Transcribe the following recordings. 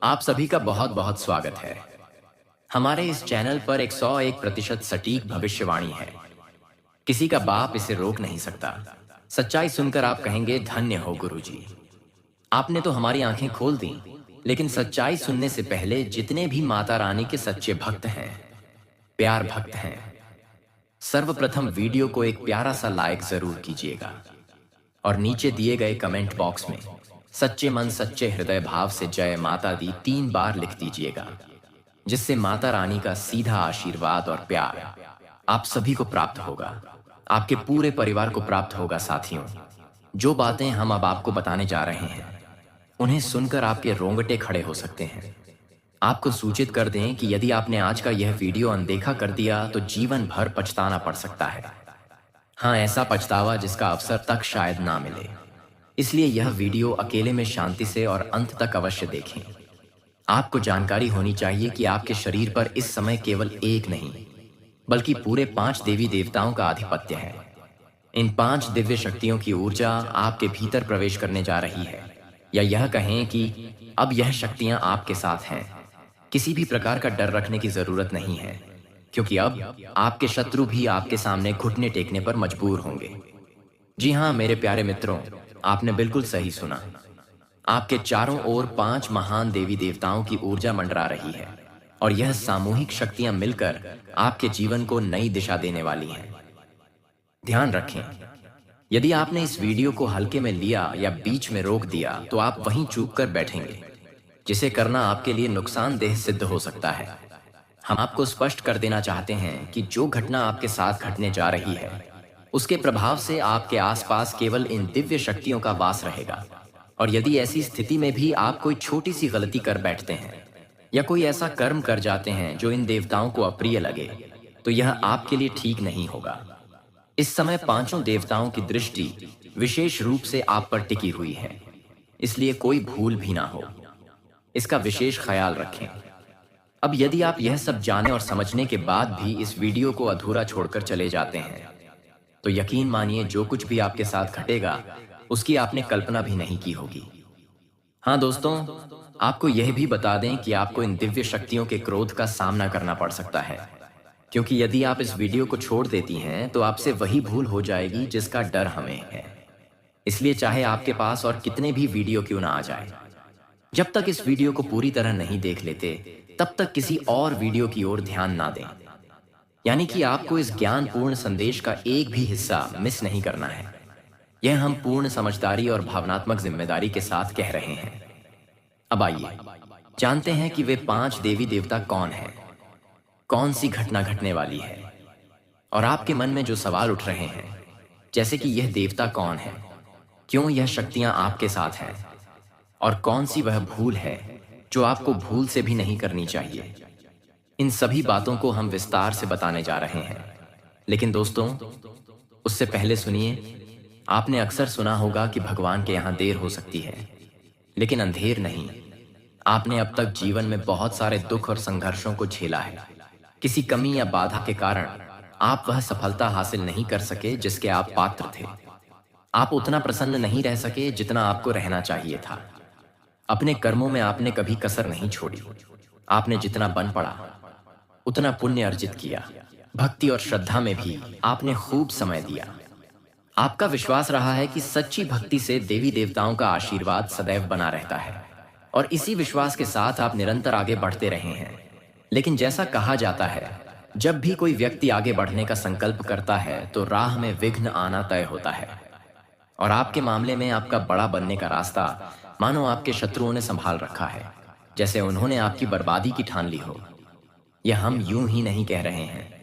आप सभी का बहुत बहुत स्वागत है। हमारे इस चैनल पर 101% सटीक भविष्यवाणी है। किसी का बाप इसे रोक नहीं सकता। सच्चाई सुनकर आप कहेंगे धन्य हो गुरुजी। आपने तो हमारी आंखें खोल दी। लेकिन सच्चाई सुनने से पहले जितने भी माता रानी के सच्चे भक्त हैं, प्यार भक्त हैं, सर्वप्रथम वीडियो को एक प्यारा सा लाइक जरूर कीजिएगा और नीचे दिए गए कमेंट बॉक्स में सच्चे मन सच्चे हृदय भाव से जय माता दी 3 बार लिख दीजिएगा, जिससे माता रानी का सीधा आशीर्वाद और प्यार आप सभी को प्राप्त होगा, आपके पूरे परिवार को प्राप्त होगा। साथियों, जो बातें हम अब आपको बताने जा रहे हैं, उन्हें सुनकर आपके रोंगटे खड़े हो सकते हैं। आपको सूचित कर दें कि यदि आपने आज का यह वीडियो अनदेखा कर दिया तो जीवन भर पछताना पड़ सकता है। हाँ, ऐसा पछतावा जिसका अवसर तक शायद ना मिले। इसलिए यह वीडियो अकेले में शांति से और अंत तक अवश्य देखें। आपको जानकारी होनी चाहिए कि आपके शरीर पर इस समय केवल एक नहीं, बल्कि पूरे 5 देवी देवताओं का आधिपत्य है। इन 5 दिव्य शक्तियों की ऊर्जा आपके भीतर प्रवेश करने जा रही है, या यह कहें कि अब यह शक्तियां आपके साथ हैं। किसी भी प्रकार का डर रखने की जरूरत नहीं है, क्योंकि अब आपके शत्रु भी आपके सामने घुटने टेकने पर मजबूर होंगे। जी हाँ मेरे प्यारे मित्रों, आपने बिल्कुल सही सुना। आपके चारों ओर 5 महान देवी देवताओं की ऊर्जा मंडरा रही है, और यह सामूहिक शक्तियां मिलकर आपके जीवन को नई दिशा देने वाली हैं। ध्यान रखें, यदि आपने इस वीडियो को हल्के में लिया या बीच में रोक दिया तो आप वहीं चूक कर बैठेंगे, जिसे करना आपके लिए नुकसानदेह सिद्ध हो सकता है। हम आपको स्पष्ट कर देना चाहते हैं कि जो घटना आपके साथ घटने जा रही है, उसके प्रभाव से आपके आसपास केवल इन दिव्य शक्तियों का वास रहेगा। और यदि ऐसी स्थिति में भी आप कोई छोटी सी गलती कर बैठते हैं या कोई ऐसा कर्म कर जाते हैं जो इन देवताओं को अप्रिय लगे, तो यह आपके लिए ठीक नहीं होगा। इस समय 5 देवताओं की दृष्टि विशेष रूप से आप पर टिकी हुई है, इसलिए कोई भूल भी ना हो, इसका विशेष ख्याल रखें। अब यदि आप यह सब जाने और समझने के बाद भी इस वीडियो को अधूरा छोड़कर चले जाते हैं, तो यकीन मानिए जो कुछ भी आपके साथ घटेगा उसकी आपने कल्पना भी नहीं की होगी। हाँ दोस्तों, आपको यह भी बता दें कि आपको इन दिव्य शक्तियों के क्रोध का सामना करना पड़ सकता है, क्योंकि यदि आप इस वीडियो को छोड़ देती हैं तो आपसे वही भूल हो जाएगी जिसका डर हमें है। इसलिए चाहे आपके पास और कितने भी वीडियो क्यों ना आ जाए, जब तक इस वीडियो को पूरी तरह नहीं देख लेते तब तक किसी और वीडियो की ओर ध्यान ना दें। यानी कि आपको इस ज्ञानपूर्ण संदेश का एक भी हिस्सा मिस नहीं करना है। यह हम पूर्ण समझदारी और भावनात्मक जिम्मेदारी के साथ कह रहे हैं। अब आइए जानते हैं कि वे 5 देवी देवता कौन हैं, कौन सी घटना घटने वाली है। और आपके मन में जो सवाल उठ रहे हैं, जैसे कि यह देवता कौन है, क्यों यह शक्तियां आपके साथ हैं, और कौन सी वह भूल है जो आपको भूल से भी नहीं करनी चाहिए, इन सभी बातों को हम विस्तार से बताने जा रहे हैं। लेकिन दोस्तों, उससे पहले सुनिए, आपने अक्सर सुना होगा कि भगवान के यहाँ देर हो सकती है, लेकिन अंधेर नहीं। आपने अब तक जीवन में बहुत सारे दुख और संघर्षों को झेला है। किसी कमी या बाधा के कारण आप वह सफलता हासिल नहीं कर सके जिसके आप पात्र थे। आप उतना प्रसन्न नहीं रह सके जितना आपको रहना चाहिए था। अपने कर्मों में आपने कभी कसर नहीं छोड़ी। आपने जितना बन पड़ा उतना पुण्य अर्जित किया। भक्ति और श्रद्धा में भी आपने खूब समय दिया। आपका विश्वास रहा है कि सच्ची भक्ति से देवी देवताओं का आशीर्वाद सदैव बना रहता है, और इसी विश्वास के साथ आप निरंतर आगे बढ़ते रहे हैं। लेकिन जैसा कहा जाता है, जब भी कोई व्यक्ति आगे बढ़ने का संकल्प करता है तो राह में विघ्न आना तय होता है। और आपके मामले में आपका बड़ा बनने का रास्ता मानो आपके शत्रुओं ने संभाल रखा है, जैसे उन्होंने आपकी बर्बादी की ठान ली हो। यह हम यूं ही नहीं कह रहे हैं।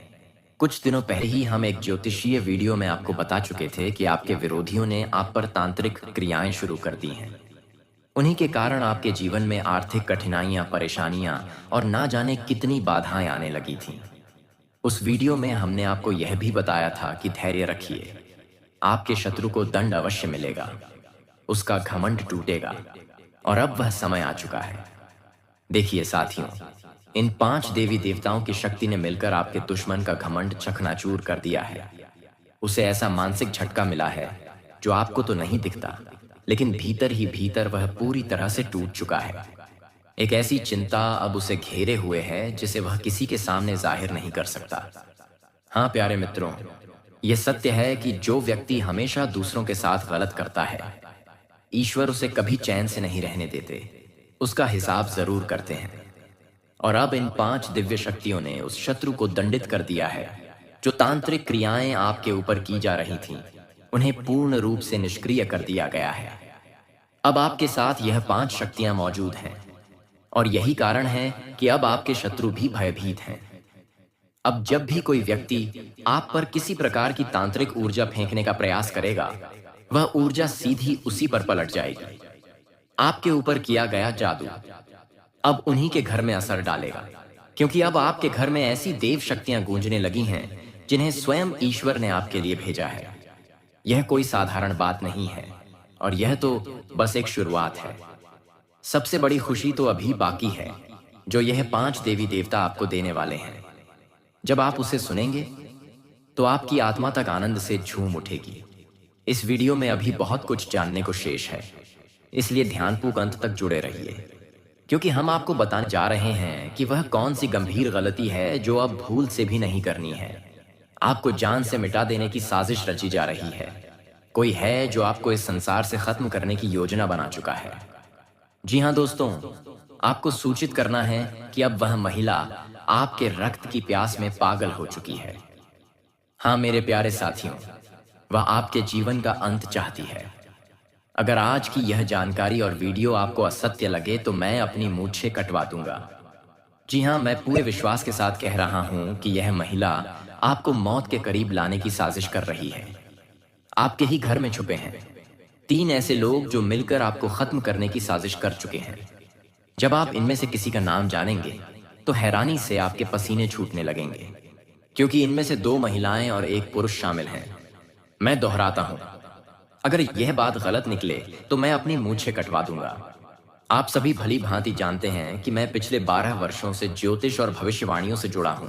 कुछ दिनों पहले ही हम एक ज्योतिषीय वीडियो में आपको बता चुके थे कि आपके विरोधियों ने आप पर तांत्रिक क्रियाएं शुरू कर दी हैं। उन्हीं के कारण आपके जीवन में आर्थिक कठिनाइयां, परेशानियां और ना जाने कितनी बाधाएं आने लगी थीं। उस वीडियो में हमने आपको यह भी बताया था कि धैर्य रखिए, आपके शत्रु को दंड अवश्य मिलेगा, उसका घमंड टूटेगा, और अब वह समय आ चुका है। देखिए साथियों, इन 5 देवी देवताओं की शक्ति ने मिलकर आपके दुश्मन का घमंड चकनाचूर कर दिया है। उसे ऐसा मानसिक झटका मिला है जो आपको तो नहीं दिखता, लेकिन भीतर ही भीतर वह पूरी तरह से टूट चुका है। एक ऐसी चिंता अब उसे घेरे हुए है जिसे वह किसी के सामने जाहिर नहीं कर सकता। हाँ प्यारे मित्रों, यह सत्य है कि जो व्यक्ति हमेशा दूसरों के साथ गलत करता है, ईश्वर उसे कभी चैन से नहीं रहने देते, उसका हिसाब जरूर करते हैं। और अब इन 5 दिव्य शक्तियों ने उस शत्रु को दंडित कर दिया है। जो तांत्रिक क्रियाएं आपके ऊपर की जा रही थीं, उन्हें पूर्ण रूप से निष्क्रिय कर दिया गया है। अब आपके साथ यह 5 शक्तियां मौजूद हैं, और यही कारण है कि अब आपके शत्रु भी भयभीत हैं। अब जब भी कोई व्यक्ति आप पर किसी प्रकार की तांत्रिक ऊर्जा फेंकने का प्रयास करेगा, वह ऊर्जा सीधी उसी पर पलट जाएगी। आपके ऊपर किया गया जादू अब उन्हीं के घर में असर डालेगा, क्योंकि अब आपके घर में ऐसी देव शक्तियां गूंजने लगी हैं जिन्हें स्वयं ईश्वर ने आपके लिए भेजा है। यह कोई साधारण बात नहीं है, और यह तो बस एक शुरुआत है। सबसे बड़ी खुशी तो अभी बाकी है, जो यह 5 देवी देवता आपको देने वाले हैं। जब आप उसे सुनेंगे तो आपकी आत्मा तक आनंद से झूम उठेगी। इस वीडियो में अभी बहुत कुछ जानने को शेष है, इसलिए ध्यानपूर्वक अंत तक जुड़े रहिए, क्योंकि हम आपको बताने जा रहे हैं कि वह कौन सी गंभीर गलती है जो अब भूल से भी नहीं करनी है। आपको जान से मिटा देने की साजिश रची जा रही है। कोई है जो आपको इस संसार से खत्म करने की योजना बना चुका है। जी हाँ दोस्तों, आपको सूचित करना है कि अब वह महिला आपके रक्त की प्यास में पागल हो चुकी है। हाँ मेरे प्यारे साथियों, वह आपके जीवन का अंत चाहती है। अगर आज की यह जानकारी और वीडियो आपको असत्य लगे तो मैं अपनी मूंछें कटवा दूंगा। जी हाँ, मैं पूरे विश्वास के साथ कह रहा हूं कि यह महिला आपको मौत के करीब लाने की साजिश कर रही है। आपके ही घर में छुपे हैं 3 ऐसे लोग जो मिलकर आपको खत्म करने की साजिश कर चुके हैं। जब आप इनमें से किसी का नाम जानेंगे तो हैरानी से आपके पसीने छूटने लगेंगे, क्योंकि इनमें से 2 महिलाएं और 1 पुरुष शामिल हैं। मैं दोहराता हूं, अगर यह बात गलत निकले तो मैं अपनी मूंछें कटवा दूंगा। आप सभी भली भांति जानते हैं कि मैं पिछले 12 वर्षों से ज्योतिष और भविष्यवाणियों से जुड़ा हूं,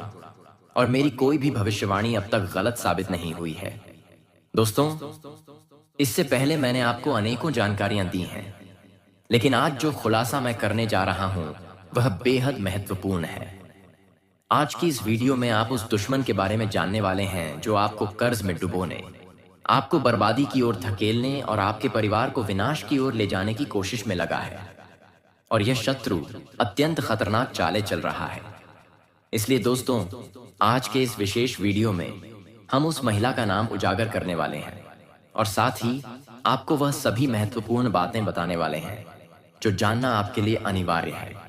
और मेरी कोई भी भविष्यवाणी अब तक गलत साबित नहीं हुई है। दोस्तों, इससे पहले मैंने आपको अनेकों जानकारियां दी हैं, लेकिन आज जो खुलासा मैं करने जा रहा हूं वह बेहद महत्वपूर्ण है। आज की इस वीडियो में आप उस दुश्मन के बारे में जानने वाले हैं जो आपको कर्ज में डुबोने, आपको बर्बादी की ओर धकेलने और आपके परिवार को विनाश की ओर ले जाने की कोशिश में लगा है। और यह शत्रु अत्यंत खतरनाक चालें चल रहा है। इसलिए दोस्तों, आज के इस विशेष वीडियो में हम उस महिला का नाम उजागर करने वाले हैं, और साथ ही आपको वह सभी महत्वपूर्ण बातें बताने वाले हैं जो जानना आपके लिए अनिवार्य है।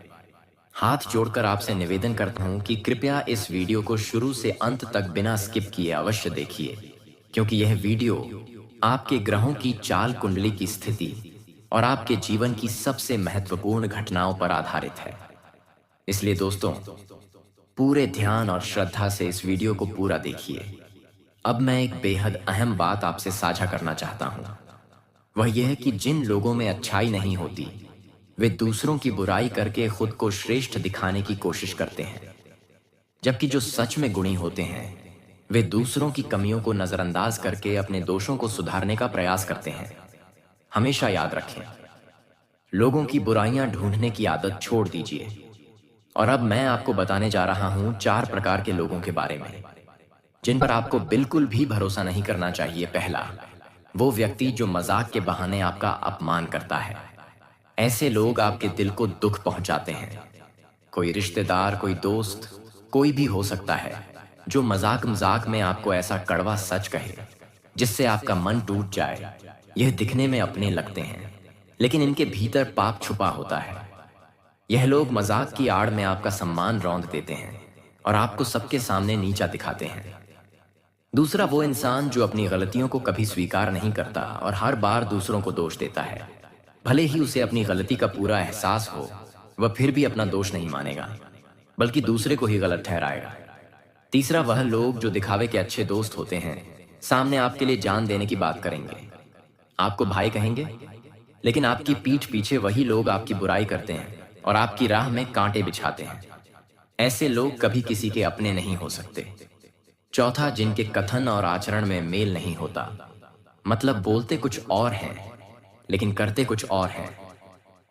हाथ जोड़कर आपसे निवेदन करता हूं कि कृपया इस वीडियो को शुरू से अंत तक बिना स्किप किए अवश्य देखिए, क्योंकि यह वीडियो आपके ग्रहों की चाल कुंडली की स्थिति और आपके जीवन की सबसे महत्वपूर्ण घटनाओं पर आधारित है। इसलिए दोस्तों, पूरे ध्यान और श्रद्धा से इस वीडियो को पूरा देखिए। अब मैं एक बेहद अहम बात आपसे साझा करना चाहता हूं। वह यह है कि जिन लोगों में अच्छाई नहीं होती, वे दूसरों की बुराई करके खुद को श्रेष्ठ दिखाने की कोशिश करते हैं, जबकि जो सच में गुणी होते हैं वे दूसरों की कमियों को नजरअंदाज करके अपने दोषों को सुधारने का प्रयास करते हैं। हमेशा याद रखें, लोगों की बुराइयां ढूंढने की आदत छोड़ दीजिए। और अब मैं आपको बताने जा रहा हूं 4 प्रकार के लोगों के बारे में, जिन पर आपको बिल्कुल भी भरोसा नहीं करना चाहिए। पहला, वो व्यक्ति जो मजाक के बहाने आपका अपमान करता है। ऐसे लोग आपके दिल को दुख पहुंचाते हैं। कोई रिश्तेदार, कोई दोस्त, कोई भी हो सकता है जो मजाक मजाक में आपको ऐसा कड़वा सच कहे जिससे आपका मन टूट जाए। यह दिखने में अपने लगते हैं, लेकिन इनके भीतर पाप छुपा होता है। यह लोग मजाक की आड़ में आपका सम्मान रौंद देते हैं और आपको सबके सामने नीचा दिखाते हैं। दूसरा, वो इंसान जो अपनी गलतियों को कभी स्वीकार नहीं करता और हर बार दूसरों को दोष देता है। भले ही उसे अपनी गलती का पूरा एहसास हो, वह फिर भी अपना दोष नहीं मानेगा, बल्कि दूसरे को ही गलत ठहराएगा। तीसरा, वह लोग जो दिखावे के अच्छे दोस्त होते हैं, सामने आपके लिए जान देने की बात करेंगे, आपको भाई कहेंगे, लेकिन आपकी पीठ पीछे वही लोग आपकी बुराई करते हैं और आपकी राह में कांटे बिछाते हैं। ऐसे लोग कभी किसी के अपने नहीं हो सकते। चौथा, जिनके कथन और आचरण में मेल नहीं होता, मतलब बोलते कुछ और हैं लेकिन करते कुछ और हैं।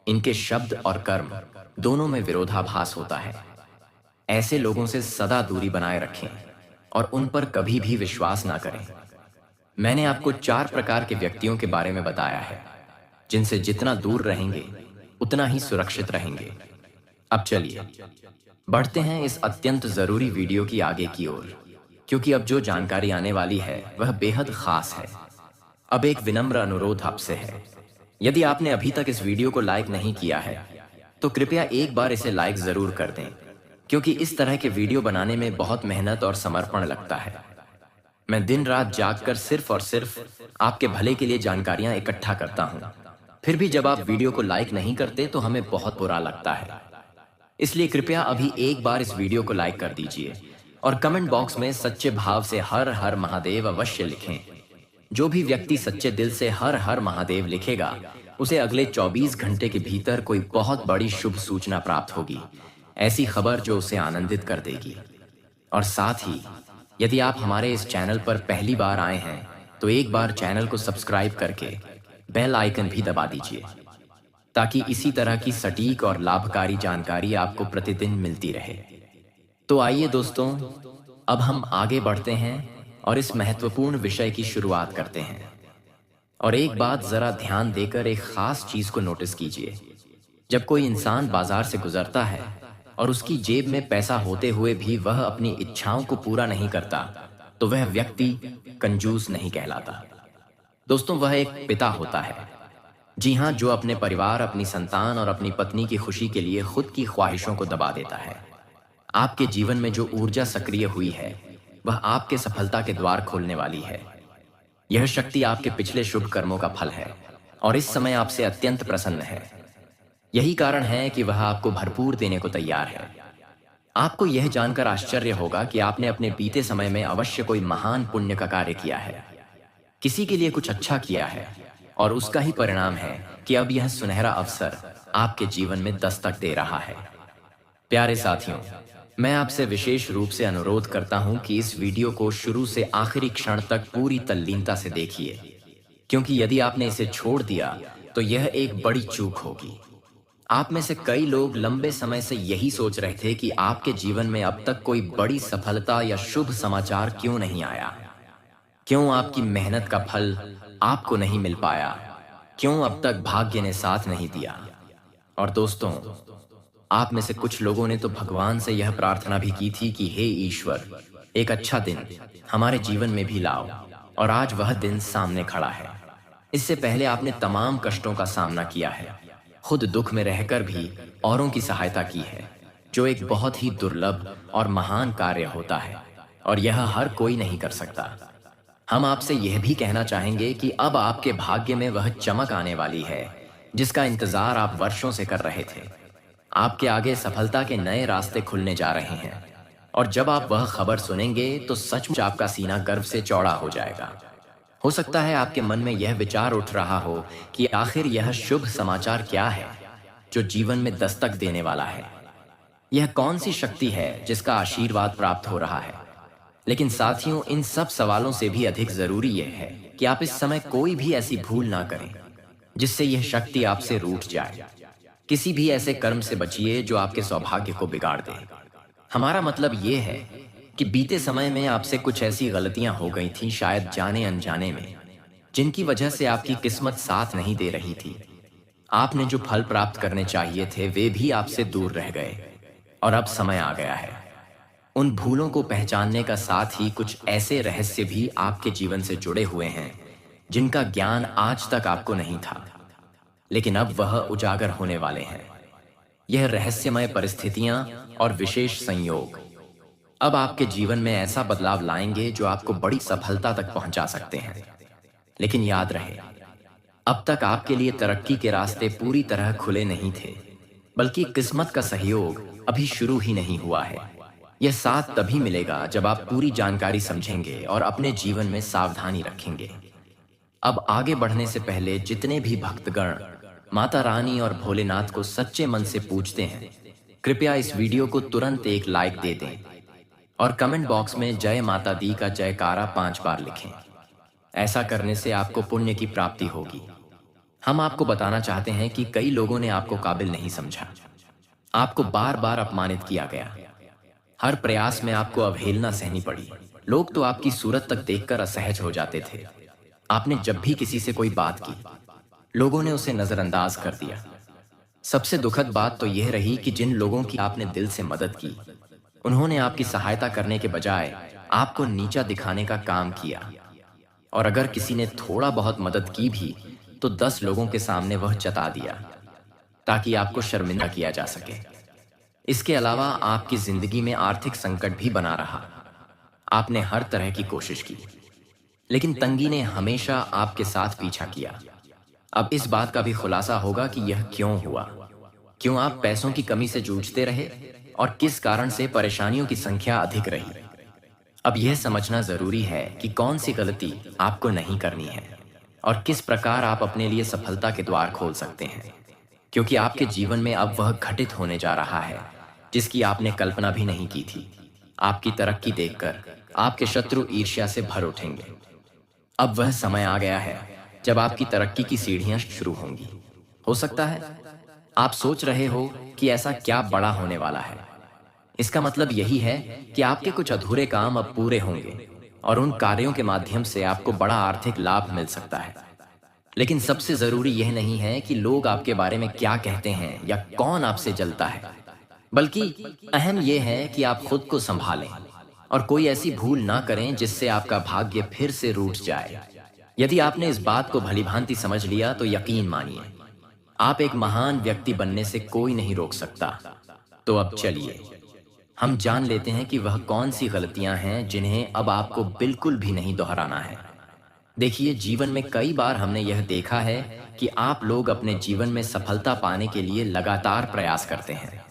इनके शब्द और कर्म दोनों में विरोधाभास होता है। ऐसे लोगों से सदा दूरी बनाए रखें और उन पर कभी भी विश्वास ना करें। मैंने आपको 4 प्रकार के व्यक्तियों के बारे में बताया है, जिनसे जितना दूर रहेंगे उतना ही सुरक्षित रहेंगे। अब चलिए बढ़ते हैं इस अत्यंत जरूरी वीडियो की आगे की ओर, क्योंकि अब जो जानकारी आने वाली है वह बेहद खास है। अब एक विनम्र अनुरोध आपसे है, यदि आपने अभी तक इस वीडियो को लाइक नहीं किया है तो कृपया एक बार इसे लाइक जरूर कर दें, क्योंकि इस तरह के वीडियो बनाने में बहुत मेहनत और समर्पण लगता है। मैं दिन रात जागकर सिर्फ और सिर्फ आपके भले के लिए जानकारियां इकट्ठा करता हूं। फिर भी जब आप वीडियो को लाइक नहीं करते तो हमें बहुत बुरा लगता है। इसलिए कृपया अभी एक बार इस वीडियो को लाइक कर दीजिए और कमेंट बॉक्स में सच्चे भाव से हर हर महादेव अवश्य लिखें। जो भी व्यक्ति सच्चे दिल से हर हर महादेव लिखेगा उसे अगले 24 घंटे के भीतर कोई बहुत बड़ी शुभ सूचना प्राप्त होगी, ऐसी खबर जो उसे आनंदित कर देगी। और साथ ही यदि आप हमारे इस चैनल पर पहली बार आए हैं तो एक बार चैनल को सब्सक्राइब करके बेल आइकन भी दबा दीजिए, ताकि इसी तरह की सटीक और लाभकारी जानकारी आपको प्रतिदिन मिलती रहे। तो आइए दोस्तों, अब हम आगे बढ़ते हैं और इस महत्वपूर्ण विषय की शुरुआत करते हैं। और एक बात जरा ध्यान देकर एक खास चीज को नोटिस कीजिए। जब कोई इंसान बाजार से गुजरता है और उसकी जेब में पैसा होते हुए भी वह अपनी इच्छाओं को पूरा नहीं करता, तो वह व्यक्ति कंजूस नहीं कहलाता। दोस्तों, वह एक पिता होता है। जी हाँ, जो अपने परिवार, अपनी संतान और अपनी पत्नी की खुशी के लिए खुद की ख्वाहिशों को दबा देता है। आपके जीवन में जो ऊर्जा सक्रिय हुई है वह आपके सफलता के द्वार खोलने वाली है। यह शक्ति आपके पिछले शुभ कर्मों का फल है और इस समय आपसे अत्यंत प्रसन्न है। यही कारण है कि वह आपको भरपूर देने को तैयार है। आपको यह जानकर आश्चर्य होगा कि आपने अपने बीते समय में अवश्य कोई महान पुण्य का कार्य किया है, किसी के लिए कुछ अच्छा किया है, और उसका ही परिणाम है कि अब यह सुनहरा अवसर आपके जीवन में दस्तक दे रहा है। प्यारे साथियों, मैं आपसे विशेष रूप से अनुरोध करता हूं कि इस वीडियो को शुरू से आखिरी क्षण तक पूरी तल्लीनता से देखिए, क्योंकि यदि आपने इसे छोड़ दिया तो यह एक बड़ी चूक होगी। आप में से कई लोग लंबे समय से यही सोच रहे थे कि आपके जीवन में अब तक कोई बड़ी सफलता या शुभ समाचार क्यों नहीं आया, क्यों आपकी मेहनत का फल आपको नहीं मिल पाया, क्यों अब तक भाग्य ने साथ नहीं दिया। और दोस्तों, आप में से कुछ लोगों ने तो भगवान से यह प्रार्थना भी की थी कि हे ईश्वर, एक अच्छा दिन हमारे जीवन में भी लाओ, और आज वह दिन सामने खड़ा है। इससे पहले आपने तमाम कष्टों का सामना किया है, खुद दुख में रहकर भी औरों की सहायता की है, जो एक बहुत ही दुर्लभ और महान कार्य होता है, और यह हर कोई नहीं कर सकता। हम आपसे यह भी कहना चाहेंगे कि अब आपके भाग्य में वह चमक आने वाली है जिसका इंतजार आप वर्षों से कर रहे थे। आपके आगे सफलता के नए रास्ते खुलने जा रहे हैं, और जब आप वह खबर सुनेंगे तो सचमुच आपका सीना गर्व से चौड़ा हो जाएगा। हो सकता है आपके मन में यह विचार उठ रहा हो कि आखिर यह शुभ समाचार क्या है जो जीवन में दस्तक देने वाला है। यह कौन सी शक्ति है जिसका आशीर्वाद प्राप्त हो रहा है। लेकिन साथियों, इन सब सवालों से भी अधिक जरूरी यह है कि आप इस समय कोई भी ऐसी भूल ना करें जिससे यह शक्ति आपसे रूठ जाए। किसी भी ऐसे कर्म से बचिए जो आपके सौभाग्य को बिगाड़ दे। हमारा मतलब यह है कि बीते समय में आपसे कुछ ऐसी गलतियां हो गई थी, शायद जाने अनजाने में, जिनकी वजह से आपकी किस्मत साथ नहीं दे रही थी। आपने जो फल प्राप्त करने चाहिए थे वे भी आपसे दूर रह गए, और अब समय आ गया है उन भूलों को पहचानने का। साथ ही कुछ ऐसे रहस्य भी आपके जीवन से जुड़े हुए हैं जिनका ज्ञान आज तक आपको नहीं था, लेकिन अब वह उजागर होने वाले हैं। यह रहस्यमय परिस्थितियां और विशेष संयोग अब आपके जीवन में ऐसा बदलाव लाएंगे जो आपको बड़ी सफलता तक पहुंचा सकते हैं। लेकिन याद रहे, अब तक आपके लिए तरक्की के रास्ते पूरी तरह खुले नहीं थे, बल्कि किस्मत का सहयोग अभी शुरू ही नहीं हुआ है। यह साथ तभी मिलेगा जब आप पूरी जानकारी समझेंगे और अपने जीवन में सावधानी रखेंगे। अब आगे बढ़ने से पहले जितने भी भक्तगण माता रानी और भोलेनाथ को सच्चे मन से पूजते हैं, कृपया इस वीडियो को तुरंत एक लाइक दे दें और कमेंट बॉक्स में जय माता दी का जयकारा 5 बार लिखें। ऐसा करने से आपको पुण्य की प्राप्ति होगी। हम आपको बताना चाहते हैं कि कई लोगों ने आपको काबिल नहीं समझा, आपको बार बार अपमानित किया गया। हर प्रयास में आपको अवहेलना सहनी पड़ी। लोग तो आपकी सूरत तक देखकर असहज हो जाते थे। आपने जब भी किसी से कोई बात की, लोगों ने उसे नजरअंदाज कर दिया। सबसे दुखद बात तो यह रही कि जिन लोगों की आपने दिल से मदद की, उन्होंने आपकी सहायता करने के बजाय आपको नीचा दिखाने का काम किया। और अगर किसी ने थोड़ा बहुत मदद की भी, तो 10 लोगों के सामने वह जता दिया ताकि आपको शर्मिंदा किया जा सके। इसके अलावा आपकी जिंदगी में आर्थिक संकट भी बना रहा। आपने हर तरह की कोशिश की, लेकिन तंगी ने हमेशा आपके साथ पीछा किया। अब इस बात का भी खुलासा होगा कि यह क्यों हुआ। क्यों आप पैसों की कमी से जूझते रहे और किस कारण से परेशानियों की संख्या अधिक रही। अब यह समझना जरूरी है कि कौन सी गलती आपको नहीं करनी है और किस प्रकार आप अपने लिए सफलता के द्वार खोल सकते हैं, क्योंकि आपके जीवन में अब वह घटित होने जा रहा है जिसकी आपने कल्पना भी नहीं की थी। आपकी तरक्की देखकर आपके शत्रु ईर्ष्या से भर उठेंगे। अब वह समय आ गया है जब आपकी तरक्की की सीढ़ियां शुरू होंगी। हो सकता है आप सोच रहे हो कि ऐसा क्या बड़ा होने वाला है। इसका मतलब यही है कि आपके कुछ अधूरे काम अब पूरे होंगे और उन कार्यों के माध्यम से आपको बड़ा आर्थिक लाभ मिल सकता है। लेकिन सबसे जरूरी यह नहीं है कि लोग आपके बारे में क्या कहते हैं या कौन आपसे जलता है, बल्कि अहम यह है कि आप खुद को संभालें और कोई ऐसी भूल ना करें जिससे आपका भाग्य फिर से रूठ जाए। यदि आपने इस बात को भलीभांति समझ लिया तो यकीन मानिए, आप एक महान व्यक्ति बनने से कोई नहीं रोक सकता। तो अब चलिए हम जान लेते हैं कि वह कौन सी गलतियां हैं जिन्हें अब आपको बिल्कुल भी नहीं दोहराना है। देखिए, जीवन में कई बार हमने यह देखा है कि आप लोग अपने जीवन में सफलता पाने के लिए लगातार प्रयास करते हैं,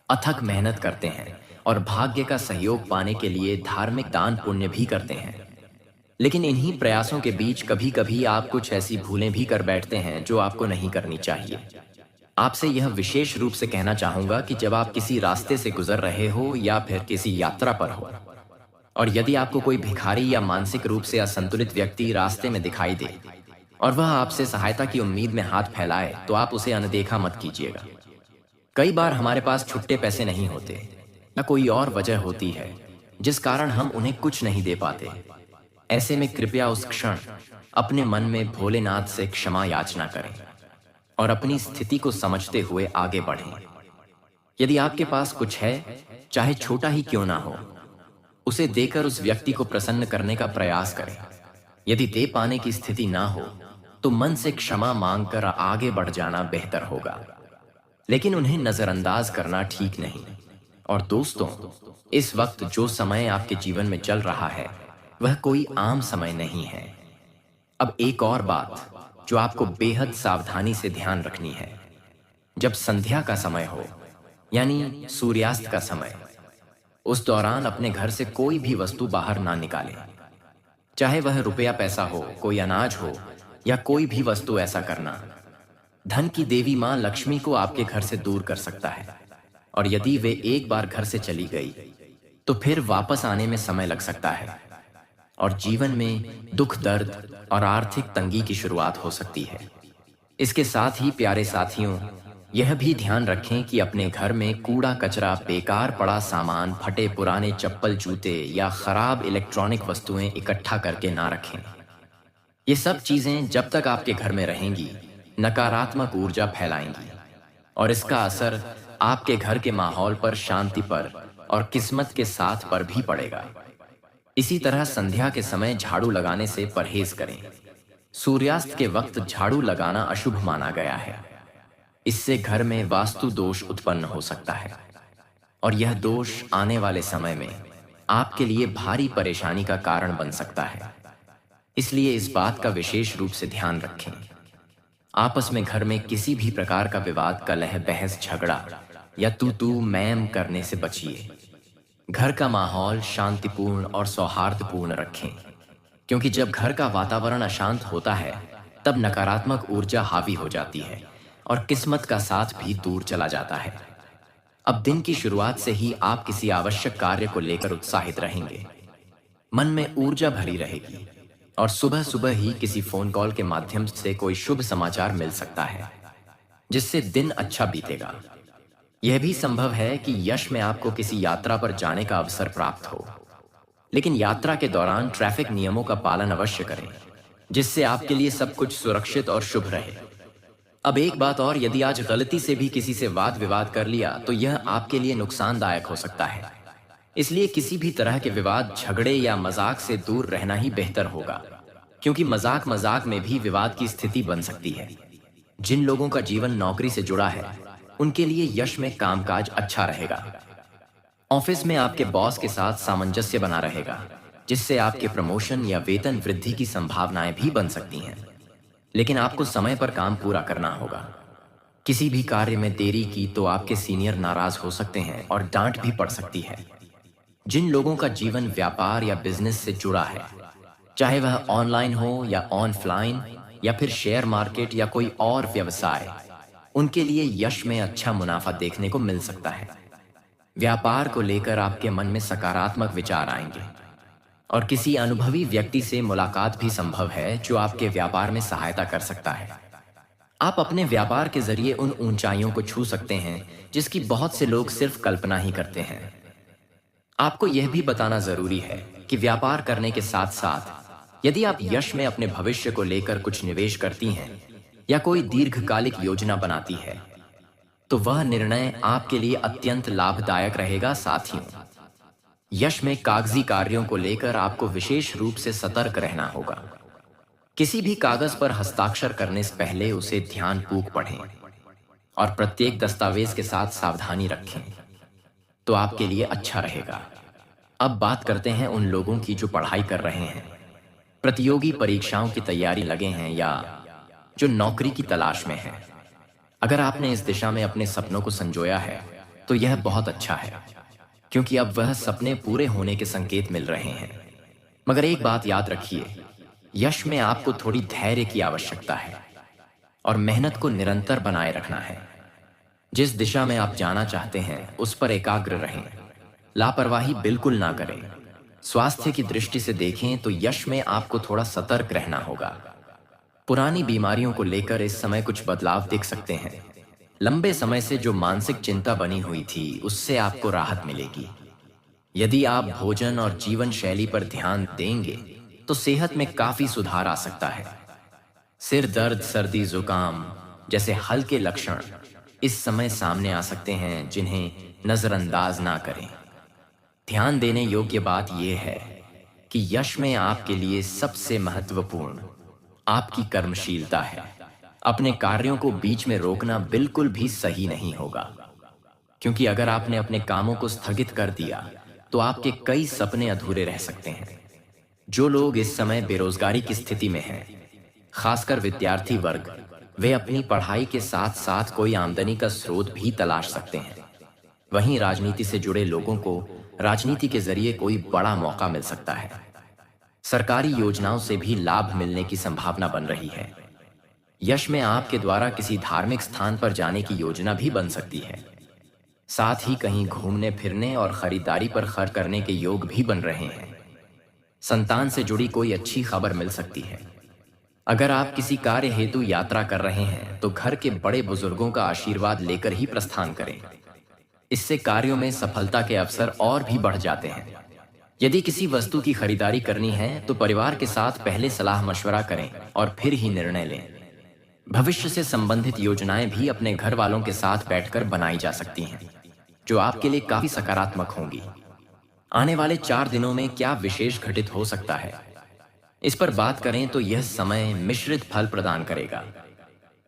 अथक मेहनत करते हैं और भाग्य का सहयोग पाने के लिए धार्मिक दान पुण्य भी करते हैं। लेकिन इन्हीं प्रयासों के बीच कभी कभी आप कुछ ऐसी भूलें भी कर बैठते हैं जो आपको नहीं करनी चाहिए। आपसे यह विशेष रूप से कहना चाहूंगा कि जब आप किसी रास्ते से गुजर रहे हो या फिर किसी यात्रा पर हो, और यदि आपको कोई भिखारी या मानसिक रूप से असंतुलित व्यक्ति रास्ते में दिखाई दे और वह आपसे सहायता की उम्मीद में हाथ फैलाए, तो आप उसे अनदेखा मत कीजिएगा। कई बार हमारे पास छुट्टे पैसे नहीं होते या कोई और वजह होती है जिस कारण हम उन्हें कुछ नहीं दे पाते। ऐसे में कृपया उस क्षण अपने मन में भोलेनाथ से क्षमा याचना करें और अपनी स्थिति को समझते हुए आगे बढ़ें। यदि आपके पास कुछ है, चाहे छोटा ही क्यों ना हो, उसे देकर उस व्यक्ति को प्रसन्न करने का प्रयास करें। यदि दे पाने की स्थिति ना हो तो मन से क्षमा मांगकर आगे बढ़ जाना बेहतर होगा, लेकिन उन्हें नजरअंदाज करना ठीक नहीं। और दोस्तों, इस वक्त जो समय आपके जीवन में चल रहा है वह कोई आम समय नहीं है। अब एक और बात जो आपको बेहद सावधानी से ध्यान रखनी है, जब संध्या का समय हो यानी सूर्यास्त का समय, उस दौरान अपने घर से कोई भी वस्तु बाहर ना निकालें। चाहे वह रुपया पैसा हो, कोई अनाज हो या कोई भी वस्तु, ऐसा करना धन की देवी मां लक्ष्मी को आपके घर से दूर कर सकता है। और यदि वे एक बार घर से चली गई तो फिर वापस आने में समय लग सकता है और जीवन में दुख, दर्द और आर्थिक तंगी की शुरुआत हो सकती है। इसके साथ ही प्यारे साथियों, यह भी ध्यान रखें कि अपने घर में कूड़ा कचरा, बेकार पड़ा सामान, फटे पुराने चप्पल, जूते या खराब इलेक्ट्रॉनिक वस्तुएं इकट्ठा करके ना रखें। ये सब चीजें जब तक आपके घर में रहेंगी नकारात्मक ऊर्जा फैलाएंगी और इसका असर आपके घर के माहौल पर, शांति पर और किस्मत के साथ पर भी पड़ेगा। इसी तरह संध्या के समय झाड़ू लगाने से परहेज करें। सूर्यास्त के वक्त झाड़ू लगाना अशुभ माना गया है। इससे घर में वास्तु दोष उत्पन्न हो सकता है और यह दोष आने वाले समय में आपके लिए भारी परेशानी का कारण बन सकता है। इसलिए इस बात का विशेष रूप से ध्यान रखें। आपस में घर में किसी भी प्रकार का विवाद, कलह, बहस, झगड़ा या तू मैम करने से बचिए। घर का माहौल शांतिपूर्ण और सौहार्दपूर्ण रखें, क्योंकि जब घर का वातावरण अशांत होता है तब नकारात्मक ऊर्जा हावी हो जाती है और किस्मत का साथ भी दूर चला जाता है। अब दिन की शुरुआत से ही आप किसी आवश्यक कार्य को लेकर उत्साहित रहेंगे, मन में ऊर्जा भरी रहेगी और सुबह सुबह ही किसी फोन कॉल के माध्यम से कोई शुभ समाचार मिल सकता है जिससे दिन अच्छा बीतेगा। यह भी संभव है कि यश में आपको किसी यात्रा पर जाने का अवसर प्राप्त हो, लेकिन यात्रा के दौरान ट्रैफिक नियमों का पालन अवश्य करें, जिससे आपके लिए सब कुछ सुरक्षित और शुभ रहे। अब एक बात और, यदि आज गलती से भी किसी से वाद विवाद कर लिया तो यह आपके लिए नुकसानदायक हो सकता है। इसलिए किसी भी तरह के विवाद, झगड़े या मजाक से दूर रहना ही बेहतर होगा, क्योंकि मजाक मजाक में भी विवाद की स्थिति बन सकती है। जिन लोगों का जीवन नौकरी से जुड़ा है, उनके लिए यश में कामकाज अच्छा रहेगा। ऑफिस में आपके बॉस के साथ सामंजस्य बना रहेगा, जिससे आपके प्रमोशन या वेतन वृद्धि की संभावनाएं भी बन सकती हैं। लेकिन आपको समय पर काम पूरा करना होगा। किसी भी कार्य में देरी की तो आपके सीनियर नाराज हो सकते हैं और डांट भी पड़ सकती है। जिन लोगों का जीवन व्यापार या बिजनेस से जुड़ा है, चाहे वह ऑनलाइन हो या ऑफलाइन या फिर शेयर मार्केट या कोई और व्यवसाय, उनके लिए यश में अच्छा मुनाफा देखने को मिल सकता है। व्यापार को लेकर आपके मन में सकारात्मक विचार आएंगे और किसी अनुभवी व्यक्ति से मुलाकात भी संभव है जो आपके व्यापार में सहायता कर सकता है। आप अपने व्यापार के जरिए उन ऊंचाइयों को छू सकते हैं जिसकी बहुत से लोग सिर्फ कल्पना ही करते हैं। आपको यह भी बताना जरूरी है कि व्यापार करने के साथ साथ यदि आप यश में अपने भविष्य को लेकर कुछ निवेश करती हैं या कोई दीर्घकालिक योजना बनाती है, तो वह निर्णय आपके लिए अत्यंत लाभदायक रहेगा। साथियों, यश में कागजी कार्यों को लेकर आपको विशेष रूप से सतर्क रहना होगा। किसी भी कागज पर हस्ताक्षर करने से पहले उसे ध्यानपूर्वक पढ़ें और प्रत्येक दस्तावेज के साथ सावधानी रखें, तो आपके लिए अच्छा रहेगा। अब बात करते हैं उन लोगों की जो पढ़ाई कर रहे हैं, प्रतियोगी परीक्षाओं की तैयारी लगे हैं या जो नौकरी की तलाश में हैं। अगर आपने इस दिशा में अपने सपनों को संजोया है तो यह बहुत अच्छा है, क्योंकि अब वह सपने पूरे होने के संकेत मिल रहे हैं। मगर एक बात याद रखिए, यश में आपको थोड़ी धैर्य की आवश्यकता है और मेहनत को निरंतर बनाए रखना है। जिस दिशा में आप जाना चाहते हैं उस पर एकाग्र रहें, लापरवाही बिल्कुल ना करें। स्वास्थ्य की दृष्टि से देखें तो यश में आपको थोड़ा सतर्क रहना होगा। पुरानी बीमारियों को लेकर इस समय कुछ बदलाव दिख सकते हैं। लंबे समय से जो मानसिक चिंता बनी हुई थी, उससे आपको राहत मिलेगी। यदि आप भोजन और जीवन शैली पर ध्यान देंगे तो सेहत में काफी सुधार आ सकता है। सिर दर्द, सर्दी, जुकाम जैसे हल्के लक्षण इस समय सामने आ सकते हैं, जिन्हें नजरअंदाज ना करें। ध्यान देने योग्य बात यह है कि यश में आपके लिए सबसे महत्वपूर्ण आपकी कर्मशीलता है। अपने कार्यों को बीच में रोकना बिल्कुल भी सही नहीं होगा, क्योंकि अगर आपने अपने कामों को स्थगित कर दिया तो आपके कई सपने अधूरे रह सकते हैं। जो लोग इस समय बेरोजगारी की स्थिति में हैं, खासकर विद्यार्थी वर्ग, वे अपनी पढ़ाई के साथ साथ कोई आमदनी का स्रोत भी तलाश सकते हैं। वहीं राजनीति से जुड़े लोगों को राजनीति के जरिए कोई बड़ा मौका मिल सकता है। सरकारी योजनाओं से भी लाभ मिलने की संभावना बन रही है। यश में आपके द्वारा किसी धार्मिक स्थान पर जाने की योजना भी बन सकती है। साथ ही कहीं घूमने फिरने और खरीदारी पर खर्च करने के योग भी बन रहे हैं। संतान से जुड़ी कोई अच्छी खबर मिल सकती है। अगर आप किसी कार्य हेतु यात्रा कर रहे हैं तो घर के बड़े बुजुर्गों का आशीर्वाद लेकर ही प्रस्थान करें। इससे कार्यों में सफलता के अवसर और भी बढ़ जाते हैं। यदि किसी वस्तु की खरीदारी करनी है तो परिवार के साथ पहले सलाह मशवरा करें और फिर ही निर्णय लें। भविष्य से संबंधित योजनाएं भी अपने घर वालों के साथ बैठकर बनाई जा सकती हैं, जो आपके लिए काफी सकारात्मक होंगी। आने वाले 4 दिनों में क्या विशेष घटित हो सकता है, इस पर बात करें तो यह समय मिश्रित फल प्रदान करेगा।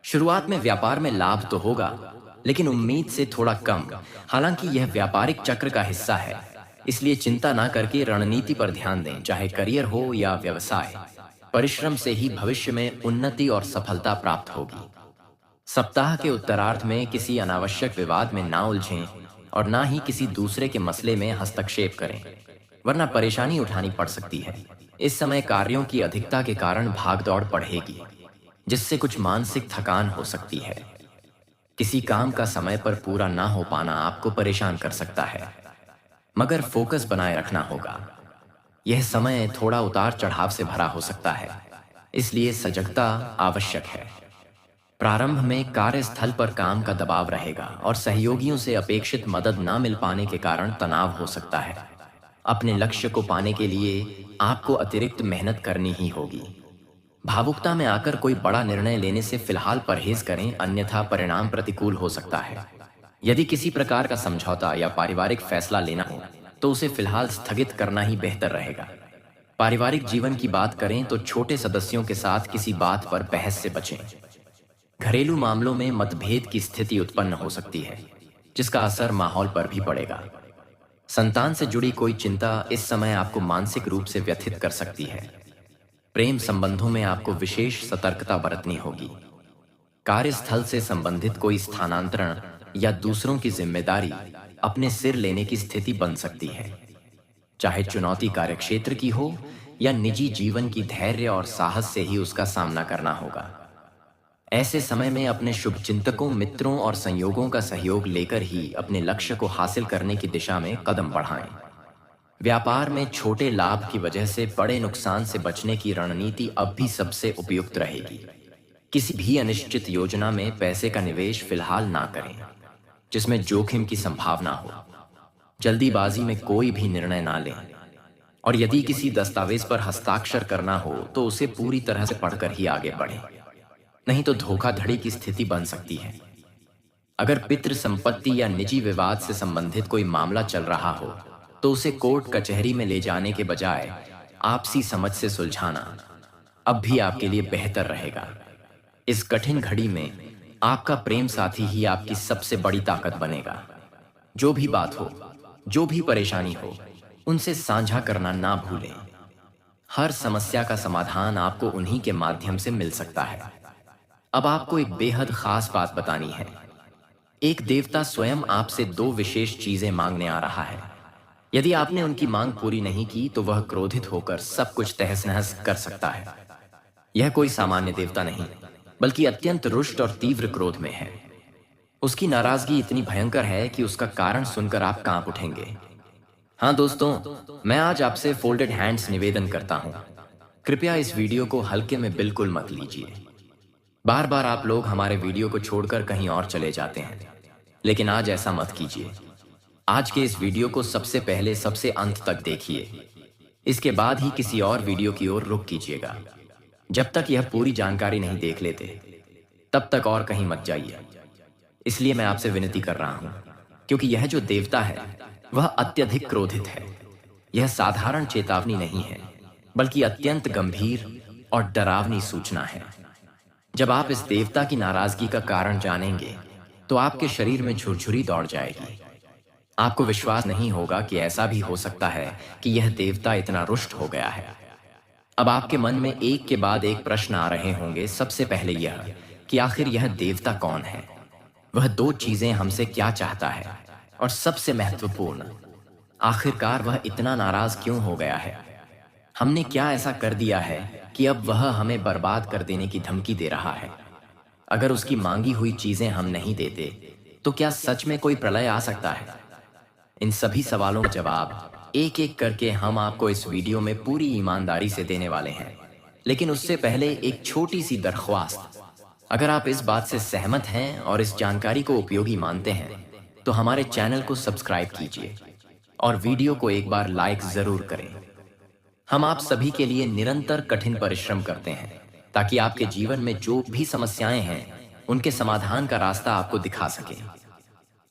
शुरुआत में व्यापार में लाभ तो होगा, लेकिन उम्मीद से थोड़ा कम। हालांकि यह व्यापारिक चक्र का हिस्सा है, इसलिए चिंता ना करके रणनीति पर ध्यान दें। चाहे करियर हो या व्यवसाय, परिश्रम से ही भविष्य में उन्नति और सफलता प्राप्त होगी। सप्ताह के उत्तरार्ध में किसी अनावश्यक विवाद में ना उलझें और ना ही किसी दूसरे के मसले में हस्तक्षेप करें, वरना परेशानी उठानी पड़ सकती है। इस समय कार्यों की अधिकता के कारण भागदौड़ बढ़ेगी, जिससे कुछ मानसिक थकान हो सकती है। किसी काम का समय पर पूरा ना हो पाना आपको परेशान कर सकता है, मगर फोकस बनाए रखना होगा। यह समय थोड़ा उतार चढ़ाव से भरा हो सकता है, इसलिए सजगता आवश्यक है। प्रारंभ में कार्यस्थल पर काम का दबाव रहेगा और सहयोगियों से अपेक्षित मदद न मिल पाने के कारण तनाव हो सकता है। अपने लक्ष्य को पाने के लिए आपको अतिरिक्त मेहनत करनी ही होगी। भावुकता में आकर कोई बड़ा निर्णय लेने से फिलहाल परहेज करें, अन्यथा परिणाम प्रतिकूल हो सकता है। यदि किसी प्रकार का समझौता या पारिवारिक फैसला लेना हो तो उसे फिलहाल स्थगित करना ही बेहतर रहेगा। पारिवारिक जीवन की बात करें तो छोटे सदस्यों के साथ किसी बात पर बहस से बचें। घरेलू मामलों में मतभेद की स्थिति उत्पन्न हो सकती है, जिसका असर माहौल पर भी पड़ेगा। संतान से जुड़ी कोई चिंता इस समय आपको मानसिक रूप से व्यथित कर सकती है। प्रेम संबंधों में आपको विशेष सतर्कता बरतनी होगी। कार्यस्थल से संबंधित कोई स्थानांतरण या दूसरों की जिम्मेदारी अपने सिर लेने की स्थिति बन सकती है। चाहे चुनौती कार्यक्षेत्र की हो या निजी जीवन की, धैर्य और साहस से ही उसका सामना करना होगा। ऐसे समय में अपने शुभचिंतकों, मित्रों और संयोगों का सहयोग लेकर ही अपने लक्ष्य को हासिल करने की दिशा में कदम बढ़ाएं। व्यापार में छोटे लाभ की वजह से बड़े नुकसान से बचने की रणनीति अब भी सबसे उपयुक्त रहेगी। किसी भी अनिश्चित योजना में पैसे का निवेश फिलहाल ना करें जिसमें जोखिम की संभावना हो। जल्दीबाजी में कोई भी निर्णय ना लें और यदि किसी दस्तावेज पर हस्ताक्षर करना हो तो उसे पूरी तरह से पढ़कर ही आगे बढ़ें, नहीं तो धोखाधड़ी की स्थिति बन सकती है। अगर पितृ संपत्ति या निजी विवाद से संबंधित कोई मामला चल रहा हो तो उसे कोर्ट कचहरी में ले जाने के बजाय आपसी समझ से सुलझाना अब भी आपके लिए बेहतर रहेगा। इस कठिन घड़ी में आपका प्रेम साथी ही आपकी सबसे बड़ी ताकत बनेगा। जो भी बात हो, जो भी परेशानी हो, उनसे साझा करना ना भूलें। हर समस्या का समाधान आपको उन्हीं के माध्यम से मिल सकता है। अब आपको एक बेहद खास बात बतानी है। एक देवता स्वयं आपसे दो विशेष चीजें मांगने आ रहा है। यदि आपने उनकी मांग पूरी नहीं की तो वह क्रोधित होकर सब कुछ तहस नहस कर सकता है। यह कोई सामान्य देवता नहीं, बल्कि अत्यंत रुष्ट और तीव्र क्रोध में है। उसकी नाराजगी इतनी भयंकर है कि उसका कारण सुनकर आप कांप उठेंगे। हाँ दोस्तों, मैं आज आपसे फोल्डेड हैंड्स निवेदन करता हूं। कृपया इस वीडियो को हल्के में बिल्कुल मत लीजिए। बार बार आप लोग हमारे वीडियो को छोड़कर कहीं और चले जाते हैं, लेकिन आज ऐसा मत कीजिए। आज के इस वीडियो को सबसे पहले सबसे अंत तक देखिए। इसके बाद ही किसी और वीडियो की ओर रुख कीजिएगा। जब तक यह पूरी जानकारी नहीं देख लेते तब तक और कहीं मत जाइए। इसलिए मैं आपसे विनती कर रहा हूं, क्योंकि यह जो देवता है वह अत्यधिक क्रोधित है। यह साधारण चेतावनी नहीं है, बल्कि अत्यंत गंभीर और डरावनी सूचना है। जब आप इस देवता की नाराजगी का कारण जानेंगे तो आपके शरीर में झुरझुरी दौड़ जाएगी। आपको विश्वास नहीं होगा कि ऐसा भी हो सकता है कि यह देवता इतना रुष्ट हो गया है। अब आपके मन में एक के बाद एक प्रश्न आ रहे होंगे। सबसे पहले यह कि आखिर यह देवता कौन है, वह दो चीजें हमसे क्या चाहता है, और सबसे महत्वपूर्ण, आखिरकार वह इतना नाराज क्यों हो गया है। हमने क्या ऐसा कर दिया है कि अब वह हमें बर्बाद कर देने की धमकी दे रहा है। अगर उसकी मांगी हुई चीजें हम नहीं देते तो क्या सच में कोई प्रलय आ सकता है। इन सभी सवालों का जवाब एक एक करके हम आपको इस वीडियो में पूरी ईमानदारी से देने वाले हैं। लेकिन उससे पहले एक छोटी सी दरख्वास्त। अगर आप इस बात से सहमत हैं और इस जानकारी को उपयोगी मानते हैं तो हमारे चैनल को सब्सक्राइब कीजिए और वीडियो को एक बार लाइक जरूर करें। हम आप सभी के लिए निरंतर कठिन परिश्रम करते हैं ताकि आपके जीवन में जो भी समस्याएं हैं उनके समाधान का रास्ता आपको दिखा सके।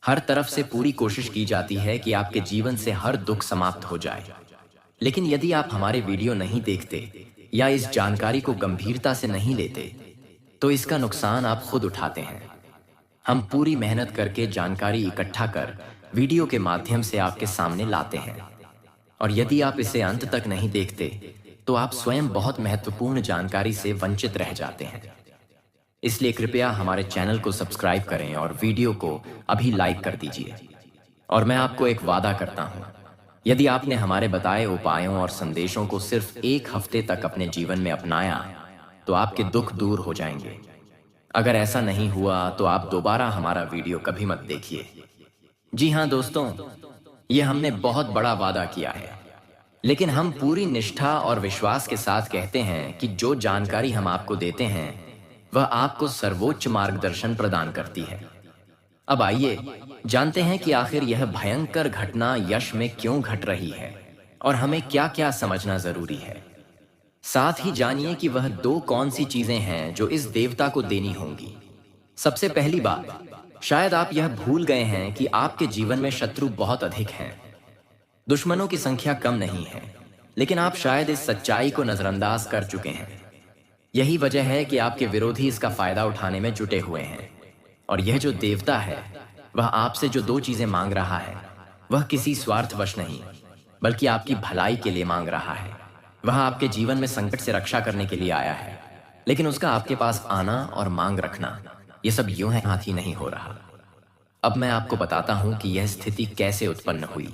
हर तरफ से पूरी कोशिश की जाती है कि आपके जीवन से हर दुख समाप्त हो जाए। लेकिन यदि आप हमारे वीडियो नहीं देखते या इस जानकारी को गंभीरता से नहीं लेते तो इसका नुकसान आप खुद उठाते हैं। हम पूरी मेहनत करके जानकारी इकट्ठा कर वीडियो के माध्यम से आपके सामने लाते हैं, और यदि आप इसे अंत तक नहीं देखते तो आप स्वयं बहुत महत्वपूर्ण जानकारी से वंचित रह जाते हैं। इसलिए कृपया हमारे चैनल को सब्सक्राइब करें और वीडियो को अभी लाइक कर दीजिए। और मैं आपको एक वादा करता हूं, यदि आपने हमारे बताए उपायों और संदेशों को सिर्फ एक हफ्ते तक अपने जीवन में अपनाया तो आपके दुख दूर हो जाएंगे। अगर ऐसा नहीं हुआ तो आप दोबारा हमारा वीडियो कभी मत देखिए। जी हाँ दोस्तों, ये हमने बहुत बड़ा वादा किया है, लेकिन हम पूरी निष्ठा और विश्वास के साथ कहते हैं कि जो जानकारी हम आपको देते हैं वह आपको सर्वोच्च मार्गदर्शन प्रदान करती है। अब आइए जानते हैं कि आखिर यह भयंकर घटना यश में क्यों घट रही है और हमें क्या क्या समझना जरूरी है। साथ ही जानिए कि वह दो कौन सी चीजें हैं जो इस देवता को देनी होंगी। सबसे पहली बात, शायद आप यह भूल गए हैं कि आपके जीवन में शत्रु बहुत अधिक हैं। दुश्मनों की संख्या कम नहीं है, लेकिन आप शायद इस सच्चाई को नजरअंदाज कर चुके हैं। यही वजह है कि आपके विरोधी इसका फायदा उठाने में जुटे हुए हैं। और यह जो देवता है, वह आपसे जो दो चीजें मांग रहा है, वह किसी स्वार्थवश नहीं, बल्कि आपकी भलाई के लिए मांग रहा है। वह आपके जीवन में संकट से रक्षा करने के लिए आया है, लेकिन उसका आपके पास आना और मांग रखना, यह सब यूं है हाथ ही नहीं हो रहा। अब मैं आपको बताता हूं कि यह स्थिति कैसे उत्पन्न हुई।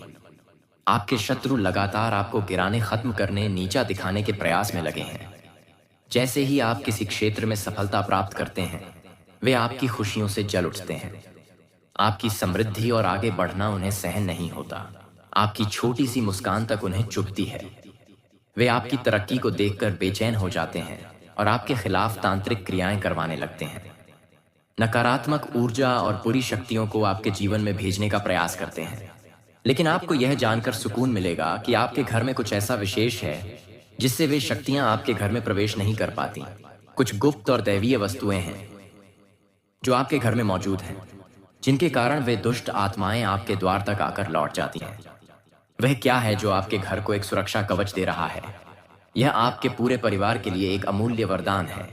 आपके शत्रु लगातार आपको गिराने, खत्म करने, नीचा दिखाने के प्रयास में लगे हैं। जैसे ही आप किसी क्षेत्र में सफलता प्राप्त करते हैं, वे आपकी खुशियों से जल उठते हैं। आपकी समृद्धि और आगे बढ़ना उन्हें सहन नहीं होता। आपकी छोटी सी मुस्कान तक उन्हें चुभती है। वे आपकी तरक्की को देखकर बेचैन हो जाते हैं और आपके खिलाफ तांत्रिक क्रियाएं करवाने लगते हैं। नकारात्मक ऊर्जा और बुरी शक्तियों को आपके जीवन में भेजने का प्रयास करते हैं। लेकिन आपको यह जानकर सुकून मिलेगा कि आपके घर में कुछ ऐसा विशेष है जिससे वे शक्तियां आपके घर में प्रवेश नहीं कर पाती। कुछ गुप्त और दैवीय वस्तुएं हैं जो आपके घर में मौजूद हैं, जिनके कारण वे दुष्ट आत्माएं आपके द्वार तक आकर लौट जाती हैं। वह क्या है जो आपके घर को एक सुरक्षा कवच दे रहा है? यह आपके पूरे परिवार के लिए एक अमूल्य वरदान है।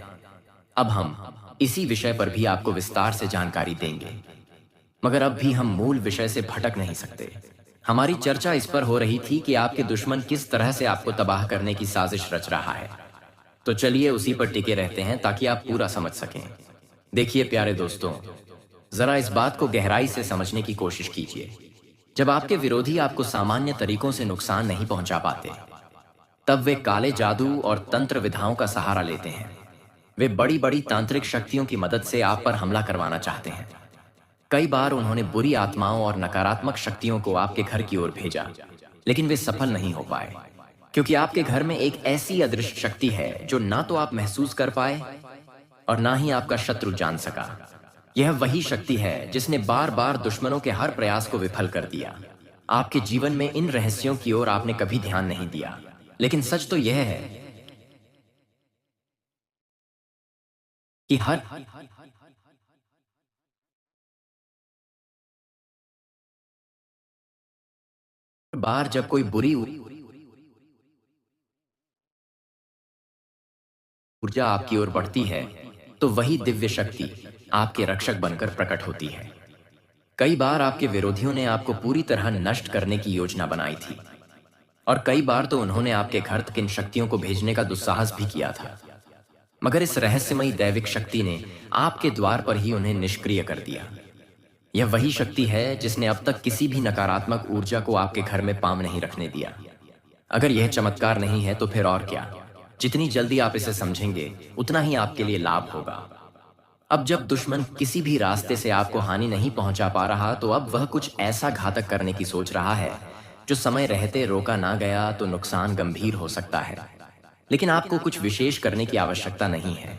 अब हम इसी विषय पर भी आपको विस्तार से जानकारी देंगे, मगर अब भी हम मूल विषय से भटक नहीं सकते। हमारी चर्चा इस पर हो रही थी कि आपके दुश्मन किस तरह से आपको तबाह करने की साजिश रच रहा है। तो चलिए उसी पर टिके रहते हैं ताकि आप पूरा समझ सकें। देखिए प्यारे दोस्तों, जरा इस बात को गहराई से समझने की कोशिश कीजिए। जब आपके विरोधी आपको सामान्य तरीकों से नुकसान नहीं पहुंचा पाते, तब वे काले जादू और तंत्र विधाओं का सहारा लेते हैं। वे बड़ी बड़ी तांत्रिक शक्तियों की मदद से आप पर हमला करवाना चाहते हैं। कई बार उन्होंने बुरी आत्माओं और नकारात्मक शक्तियों को आपके घर की ओर भेजा, लेकिन वे सफल नहीं हो पाए, क्योंकि आपके घर में एक ऐसी अदृश्य शक्ति है जो ना तो आप महसूस कर पाए और ना ही आपका शत्रु जान सका। यह वही शक्ति है जिसने बार बार दुश्मनों के हर प्रयास को विफल कर दिया। आपके जीवन में इन रहस्यों की ओर आपने कभी ध्यान नहीं दिया, लेकिन सच तो यह है कि हर बार जब कोई बुरी ऊर्जा आपकी ओर बढ़ती है, तो वही दिव्य शक्ति आपके रक्षक बनकर प्रकट होती है। कई बार आपके विरोधियों ने आपको पूरी तरह नष्ट करने की योजना बनाई थी, और कई बार तो उन्होंने आपके घर तक इन शक्तियों को भेजने का दुस्साहस भी किया था। मगर इस रहस्यमयी दैविक शक्ति ने आपके द्वार पर ही उन्हें निष्क्रिय कर दिया। यह वही शक्ति है जिसने अब तक किसी भी नकारात्मक ऊर्जा को आपके घर में पांव नहीं रखने दिया। अगर यह चमत्कार नहीं है तो फिर और क्या। जितनी जल्दी आप इसे समझेंगे, उतना ही आपके लिए लाभ होगा। अब जब दुश्मन किसी भी रास्ते से आपको हानि नहीं पहुंचा पा रहा, तो अब वह कुछ ऐसा घातक करने की सोच रहा है जो समय रहते रोका ना गया तो नुकसान गंभीर हो सकता है। लेकिन आपको कुछ विशेष करने की आवश्यकता नहीं है।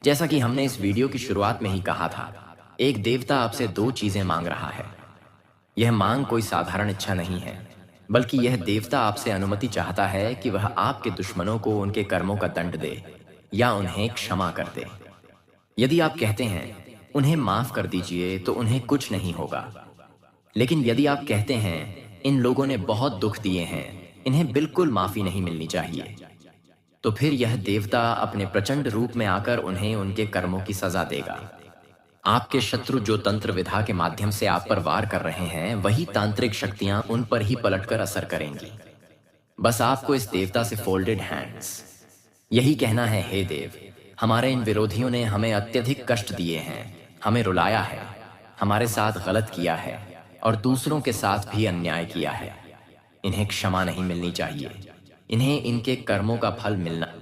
जैसा कि हमने इस वीडियो की शुरुआत में ही कहा था, एक देवता आपसे दो चीजें मांग रहा है। यह मांग कोई साधारण इच्छा नहीं है, बल्कि यह देवता आपसे अनुमति चाहता है कि वह आपके दुश्मनों को उनके कर्मों का दंड दे या उन्हें क्षमा कर दे। यदि आप कहते हैं उन्हें माफ कर दीजिए, तो उन्हें कुछ नहीं होगा। लेकिन यदि आप कहते हैं इन लोगों ने बहुत दुख दिए हैं, इन्हें बिल्कुल माफी नहीं मिलनी चाहिए, तो फिर यह देवता अपने प्रचंड रूप में आकर उन्हें उनके कर्मों की सजा देगा। आपके शत्रु जो तंत्र विधा के माध्यम से आप पर वार कर रहे हैं, वही तांत्रिक शक्तियां उन पर ही पलटकर असर करेंगी। बस आपको इस देवता से फोल्डेड हैंड्स यही कहना है, हे देव, हमारे इन विरोधियों ने हमें अत्यधिक कष्ट दिए हैं, हमें रुलाया है, हमारे साथ गलत किया है और दूसरों के साथ भी अन्याय किया है। इन्हें क्षमा नहीं मिलनी चाहिए, इन्हें इनके कर्मों का फल मिलना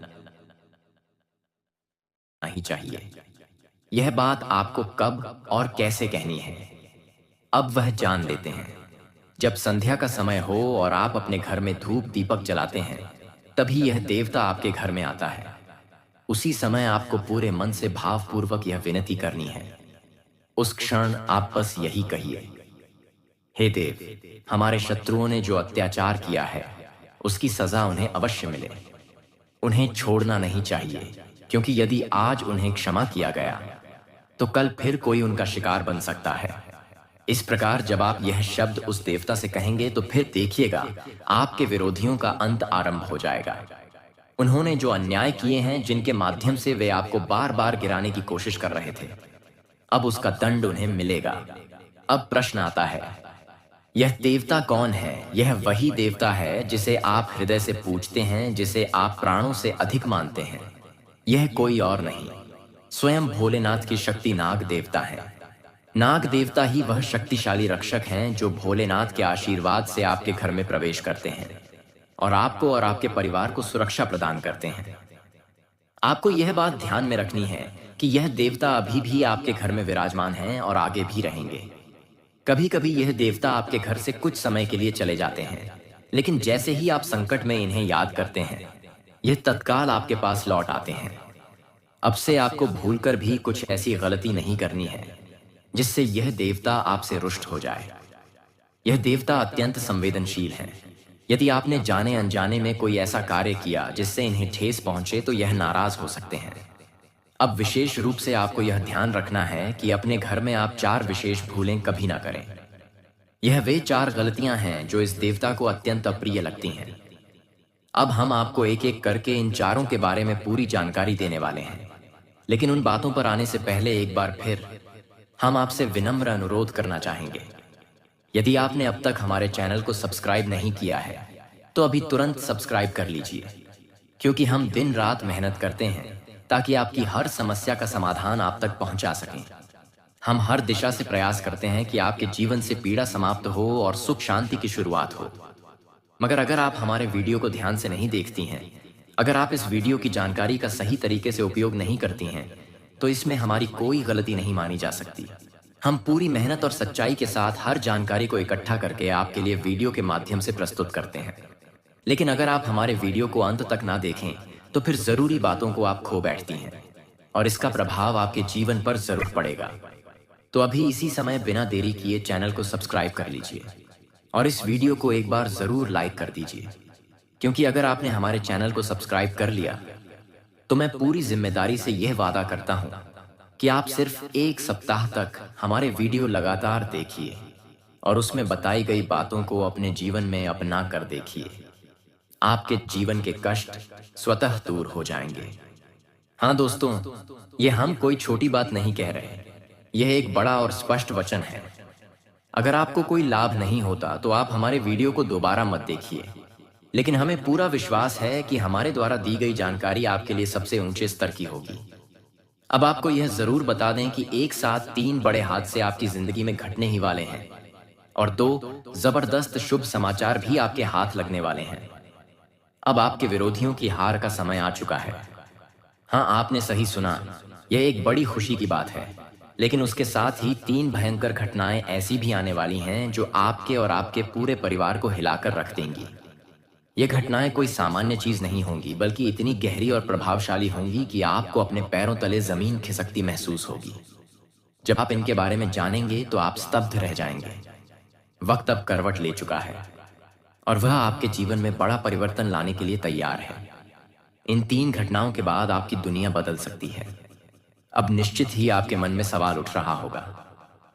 नहीं चाहिए। यह बात आपको कब और कैसे कहनी है, अब वह जान लेते हैं। जब संध्या का समय हो और आप अपने घर में धूप दीपक जलाते हैं, तभी यह देवता आपके घर में आता है। उसी समय आपको पूरे मन से भावपूर्वक यह विनती करनी है। उस क्षण आप बस यही कहिए, हे देव, हमारे शत्रुओं ने जो अत्याचार किया है उसकी सजा उन्हें अवश्य मिले। उन्हें छोड़ना नहीं चाहिए, क्योंकि यदि आज उन्हें क्षमा किया गया तो कल फिर कोई उनका शिकार बन सकता है। इस प्रकार जब आप यह शब्द उस देवता से कहेंगे तो फिर देखिएगा आपके विरोधियों का अंत आरंभ हो जाएगा। उन्होंने जो अन्याय किए हैं, जिनके माध्यम से वे आपको बार बार गिराने की कोशिश कर रहे थे, अब उसका दंड उन्हें मिलेगा। अब प्रश्न आता है, यह देवता कौन है? यह वही देवता है जिसे आप हृदय से पूजते हैं, जिसे आप प्राणों से अधिक मानते हैं। यह कोई और नहीं, स्वयं भोलेनाथ की शक्ति नाग देवता है। नाग देवता ही वह शक्तिशाली रक्षक हैं जो भोलेनाथ के आशीर्वाद से आपके घर में प्रवेश करते हैं और आपको और आपके परिवार को सुरक्षा प्रदान करते हैं। आपको यह बात ध्यान में रखनी है कि यह देवता अभी भी आपके घर में विराजमान हैं और आगे भी रहेंगे। कभी कभी यह देवता आपके घर से कुछ समय के लिए चले जाते हैं, लेकिन जैसे ही आप संकट में इन्हें याद करते हैं, यह तत्काल आपके पास लौट आते हैं। अब से आपको भूलकर भी कुछ ऐसी गलती नहीं करनी है जिससे यह देवता आपसे रुष्ट हो जाए। यह देवता अत्यंत संवेदनशील है। यदि आपने जाने अनजाने में कोई ऐसा कार्य किया जिससे इन्हें ठेस पहुंचे तो यह नाराज हो सकते हैं। अब विशेष रूप से आपको यह ध्यान रखना है कि अपने घर में आप 4 विशेष भूलें कभी ना करें। यह वे 4 गलतियां हैं जो इस देवता को अत्यंत अप्रिय लगती हैं। अब हम आपको एक एक करके इन चारों के बारे में पूरी जानकारी देने वाले हैं, लेकिन उन बातों पर आने से पहले एक बार फिर हम आपसे विनम्र अनुरोध करना चाहेंगे। यदि आपने अब तक हमारे चैनल को सब्सक्राइब नहीं किया है तो अभी तुरंत सब्सक्राइब कर लीजिए, क्योंकि हम दिन रात मेहनत करते हैं ताकि आपकी हर समस्या का समाधान आप तक पहुंचा सकें। हम हर दिशा से प्रयास करते हैं कि आपके जीवन से पीड़ा समाप्त हो और सुख शांति की शुरुआत हो। मगर अगर आप हमारे वीडियो को ध्यान से नहीं देखती हैं, अगर आप इस वीडियो की जानकारी का सही तरीके से उपयोग नहीं करती हैं, तो इसमें हमारी कोई गलती नहीं मानी जा सकती। हम पूरी मेहनत और सच्चाई के साथ हर जानकारी को इकट्ठा करके आपके लिए वीडियो के माध्यम से प्रस्तुत करते हैं। लेकिन अगर आप हमारे वीडियो को अंत तक ना देखें तो फिर जरूरी बातों को आप खो बैठती हैं और इसका प्रभाव आपके जीवन पर जरूर पड़ेगा। तो अभी इसी समय बिना देरी किए चैनल को सब्सक्राइब कर लीजिए और इस वीडियो को एक बार जरूर लाइक कर दीजिए, क्योंकि अगर आपने हमारे चैनल को सब्सक्राइब कर लिया तो मैं पूरी जिम्मेदारी से यह वादा करता हूं कि आप सिर्फ 1 सप्ताह तक हमारे वीडियो लगातार देखिए और उसमें बताई गई बातों को अपने जीवन में अपना कर देखिए। आपके जीवन के कष्ट स्वतः दूर हो जाएंगे। हाँ दोस्तों, ये हम कोई छोटी बात नहीं कह रहे, यह एक बड़ा और स्पष्ट वचन है। अगर आपको कोई लाभ नहीं होता तो आप हमारे वीडियो को दोबारा मत देखिए, लेकिन हमें पूरा विश्वास है कि हमारे द्वारा दी गई जानकारी आपके लिए सबसे ऊंचे स्तर की होगी। अब आपको यह जरूर बता दें कि एक साथ 3 बड़े हादसे आपकी जिंदगी में घटने ही वाले हैं और 2 जबरदस्त शुभ समाचार भी आपके हाथ लगने वाले हैं। अब आपके विरोधियों की हार का समय आ चुका है। हाँ, आपने सही सुना, यह एक बड़ी खुशी की बात है, लेकिन उसके साथ ही 3 भयंकर घटनाएं ऐसी भी आने वाली हैं जो आपके और आपके पूरे परिवार को हिलाकर रख देंगी। ये घटनाएं कोई सामान्य चीज नहीं होंगी, बल्कि इतनी गहरी और प्रभावशाली होंगी कि आपको अपने पैरों तले जमीन खिसकती महसूस होगी। जब आप इनके बारे में जानेंगे तो आप स्तब्ध रह जाएंगे। वक्त अब करवट ले चुका है और वह आपके जीवन में बड़ा परिवर्तन लाने के लिए तैयार है। इन 3 घटनाओं के बाद आपकी दुनिया बदल सकती है। अब निश्चित ही आपके मन में सवाल उठ रहा होगा,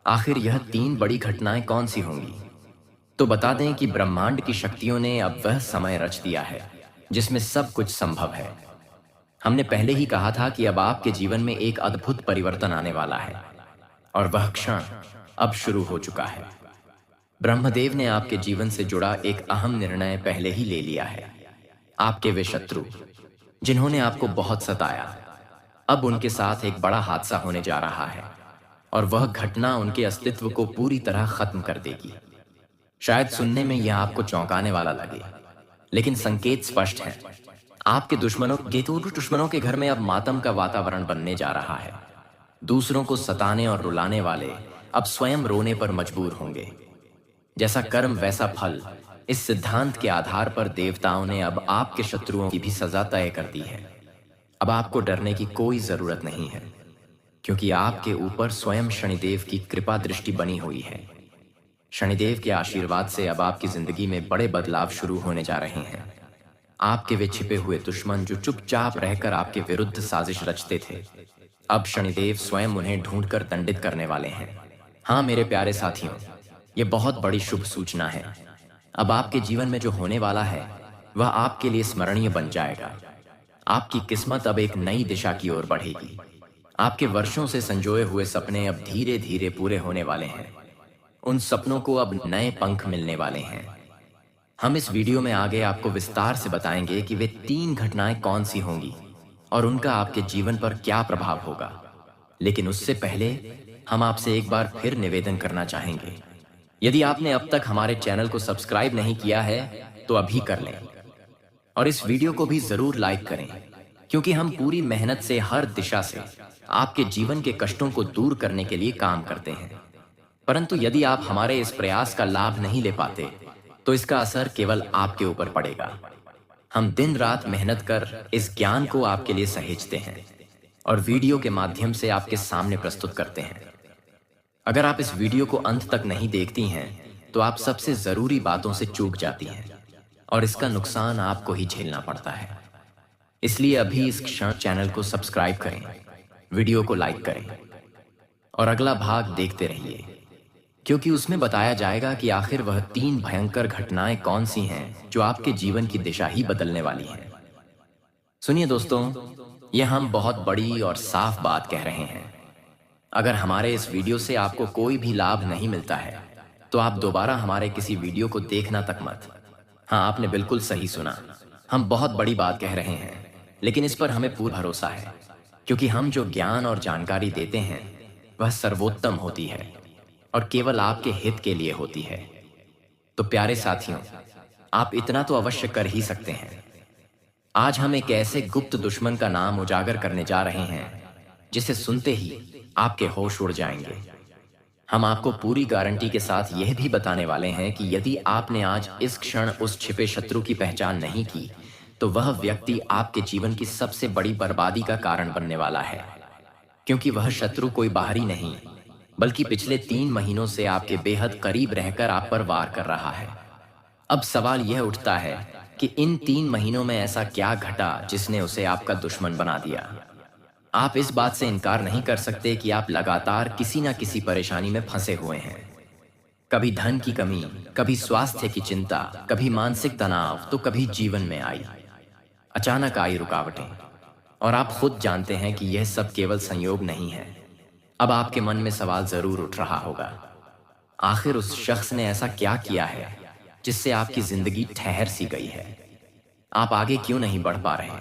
आखिर यह 3 बड़ी घटनाएं कौन सी होंगी? तो बता दें कि ब्रह्मांड की शक्तियों ने अब वह समय रच दिया है जिसमें सब कुछ संभव है। हमने पहले ही कहा था कि अब आपके जीवन में एक अद्भुत परिवर्तन आने वाला है और वह क्षण अब शुरू हो चुका है। ब्रह्मदेव ने आपके जीवन से जुड़ा एक अहम निर्णय पहले ही ले लिया है। आपके वे शत्रु जिन्होंने आपको बहुत सताया, अब उनके साथ एक बड़ा हादसा होने जा रहा है और वह घटना उनके अस्तित्व को पूरी तरह खत्म कर देगी। शायद सुनने में यह आपको चौंकाने वाला लगे, लेकिन संकेत स्पष्ट है। आपके दुश्मनों के घर में अब मातम का वातावरण बनने जा रहा है। दूसरों को सताने और रुलाने वाले अब स्वयं रोने पर मजबूर होंगे। जैसा कर्म वैसा फल, इस सिद्धांत के आधार पर देवताओं ने अब आपके शत्रुओं की भी सजा तय कर दी है। अब आपको डरने की कोई जरूरत नहीं है, क्योंकि आपके ऊपर स्वयं शनिदेव की कृपा दृष्टि बनी हुई है। शनिदेव के आशीर्वाद से अब आपकी जिंदगी में बड़े बदलाव शुरू होने जा रहे हैं। आपके वे छिपे हुए दुश्मन जो चुपचाप रहकर आपके विरुद्ध साजिश रचते थे, अब शनिदेव स्वयं उन्हें ढूंढकर दंडित करने वाले हैं। हाँ मेरे प्यारे साथियों, ये बहुत बड़ी शुभ सूचना है। अब आपके जीवन में जो होने वाला है वह आपके लिए स्मरणीय बन जाएगा। आपकी किस्मत अब एक नई दिशा की ओर बढ़ेगी। आपके वर्षों से संजोए हुए सपने अब धीरे धीरे पूरे होने वाले हैं। उन सपनों को अब नए पंख मिलने वाले हैं। हम इस वीडियो में आगे आपको विस्तार से बताएंगे कि वे 3 घटनाएं कौन सी होंगी और उनका आपके जीवन पर क्या प्रभाव होगा। लेकिन उससे पहले हम आपसे एक बार फिर निवेदन करना चाहेंगे, यदि आपने अब तक हमारे चैनल को सब्सक्राइब नहीं किया है तो अभी कर लें और इस वीडियो को भी जरूर लाइक करें, क्योंकि हम पूरी मेहनत से हर दिशा से आपके जीवन के कष्टों को दूर करने के लिए काम करते हैं। परंतु यदि आप हमारे इस प्रयास का लाभ नहीं ले पाते तो इसका असर केवल आपके ऊपर पड़ेगा। हम दिन रात मेहनत कर इस ज्ञान को आपके लिए सहेजते हैं और वीडियो के माध्यम से आपके सामने प्रस्तुत करते हैं। अगर आप इस वीडियो को अंत तक नहीं देखती हैं तो आप सबसे जरूरी बातों से चूक जाती हैं और इसका नुकसान आपको ही झेलना पड़ता है। इसलिए अभी इस क्षण चैनल को सब्सक्राइब करें, वीडियो को लाइक करें और अगला भाग देखते रहिए, क्योंकि उसमें बताया जाएगा कि आखिर वह 3 भयंकर घटनाएं कौन सी हैं जो आपके जीवन की दिशा ही बदलने वाली हैं। सुनिए दोस्तों, यह हम बहुत बड़ी और साफ बात कह रहे हैं। अगर हमारे इस वीडियो से आपको कोई भी लाभ नहीं मिलता है तो आप दोबारा हमारे किसी वीडियो को देखना तक मत। हाँ, आपने बिल्कुल सही सुना, हम बहुत बड़ी बात कह रहे हैं, लेकिन इस पर हमें पूरा भरोसा है, क्योंकि हम जो ज्ञान और जानकारी देते हैं वह सर्वोत्तम होती है और केवल आपके हित के लिए होती है। तो प्यारे साथियों, आप इतना तो अवश्य कर ही सकते हैं। आज हम एक ऐसे गुप्त दुश्मन का नाम उजागर करने जा रहे हैं जिसे सुनते ही आपके होश उड़ जाएंगे। हम आपको पूरी गारंटी के साथ यह भी बताने वाले हैं कि यदि आपने आज इस क्षण उस छिपे शत्रु की पहचान नहीं की तो वह व्यक्ति आपके जीवन की सबसे बड़ी बर्बादी का कारण बनने वाला है, क्योंकि वह शत्रु कोई बाहरी नहीं बल्कि पिछले 3 महीनों से आपके बेहद करीब रहकर आप पर वार कर रहा है। अब सवाल यह उठता है कि इन 3 महीनों में ऐसा क्या घटा जिसने उसे आपका दुश्मन बना दिया। आप इस बात से इनकार नहीं कर सकते कि आप लगातार किसी न किसी परेशानी में फंसे हुए हैं। कभी धन की कमी, कभी स्वास्थ्य की चिंता, कभी मानसिक तनाव, तो कभी जीवन में आई अचानक आई रुकावटें, और आप खुद जानते हैं कि यह सब केवल संयोग नहीं है। अब आपके मन में सवाल जरूर उठ रहा होगा, आखिर उस शख्स ने ऐसा क्या किया है जिससे आपकी जिंदगी ठहर सी गई है? आप आगे क्यों नहीं बढ़ पा रहे?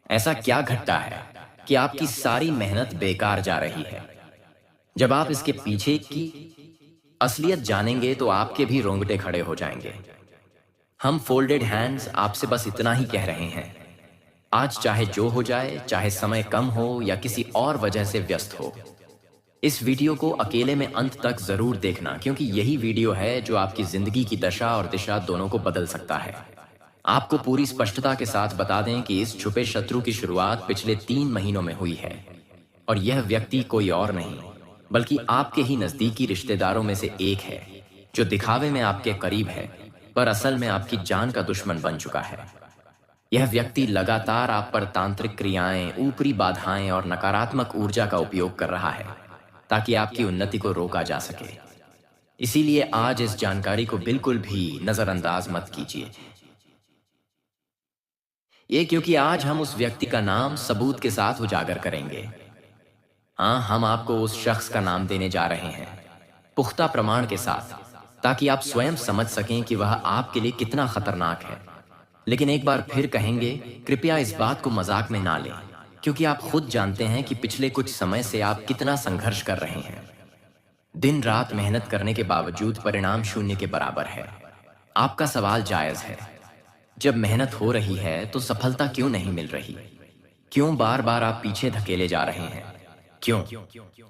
ऐसा क्या घटता है कि आपकी सारी मेहनत बेकार जा रही है? जब आप इसके पीछे की असलियत जानेंगे तो आपके भी रोंगटे खड़े हो जाएंगे। हम फोल्डेड हैंड्स आपसे बस इतना ही कह रहे हैं। आज चाहे जो हो जाए, चाहे समय कम हो या किसी और वजह से व्यस्त हो, इस वीडियो को अकेले में अंत तक जरूर देखना, क्योंकि यही वीडियो है जो आपकी जिंदगी की दशा और दिशा दोनों को बदल सकता है। आपको पूरी स्पष्टता के साथ बता दें कि इस छुपे शत्रु की शुरुआत पिछले 3 महीनों में हुई है, और यह व्यक्ति कोई और नहीं बल्कि आपके ही नजदीकी रिश्तेदारों में से एक है, जो दिखावे में आपके करीब है पर असल में आपकी जान का दुश्मन बन चुका है। यह व्यक्ति लगातार आप पर तांत्रिक क्रियाएं, ऊपरी बाधाएं और नकारात्मक ऊर्जा का उपयोग कर रहा है ताकि आपकी उन्नति को रोका जा सके। इसीलिए आज इस जानकारी को बिल्कुल भी नजरअंदाज मत कीजिए। ये क्योंकि आज हम उस व्यक्ति का नाम सबूत के साथ उजागर करेंगे। हाँ, हम आपको उस शख्स का नाम देने जा रहे हैं, पुख्ता प्रमाण के साथ, ताकि आप स्वयं समझ सकें कि वह आपके लिए कितना खतरनाक है। लेकिन एक बार फिर कहेंगे, कृपया इस बात को मजाक में ना लें, क्योंकि आप खुद जानते हैं कि पिछले कुछ समय से आप कितना संघर्ष कर रहे हैं। दिन रात मेहनत करने के बावजूद परिणाम शून्य के बराबर है। आपका सवाल जायज है, जब मेहनत हो रही है तो सफलता क्यों नहीं मिल रही? क्यों बार बार आप पीछे धकेले जा रहे हैं? क्यों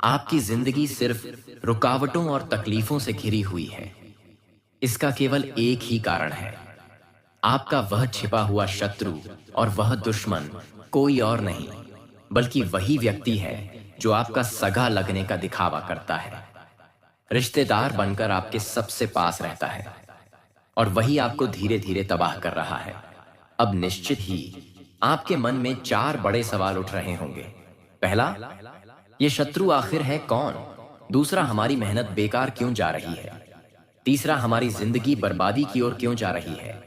आपकी जिंदगी सिर्फ रुकावटों और तकलीफों से घिरी हुई है? इसका केवल एक ही कारण है, आपका वह छिपा हुआ शत्रु और वह दुश्मन कोई और नहीं, बल्कि वही व्यक्ति है जो आपका सगा लगने का दिखावा करता है, रिश्तेदार बनकर आपके सबसे पास रहता है, और वही आपको धीरे धीरे तबाह कर रहा है। अब निश्चित ही आपके मन में 4 बड़े सवाल उठ रहे होंगे। पहला, ये शत्रु आखिर है कौन? दूसरा, हमारी मेहनत बेकार क्यों जा रही है? तीसरा, हमारी जिंदगी बर्बादी की ओर क्यों जा रही है?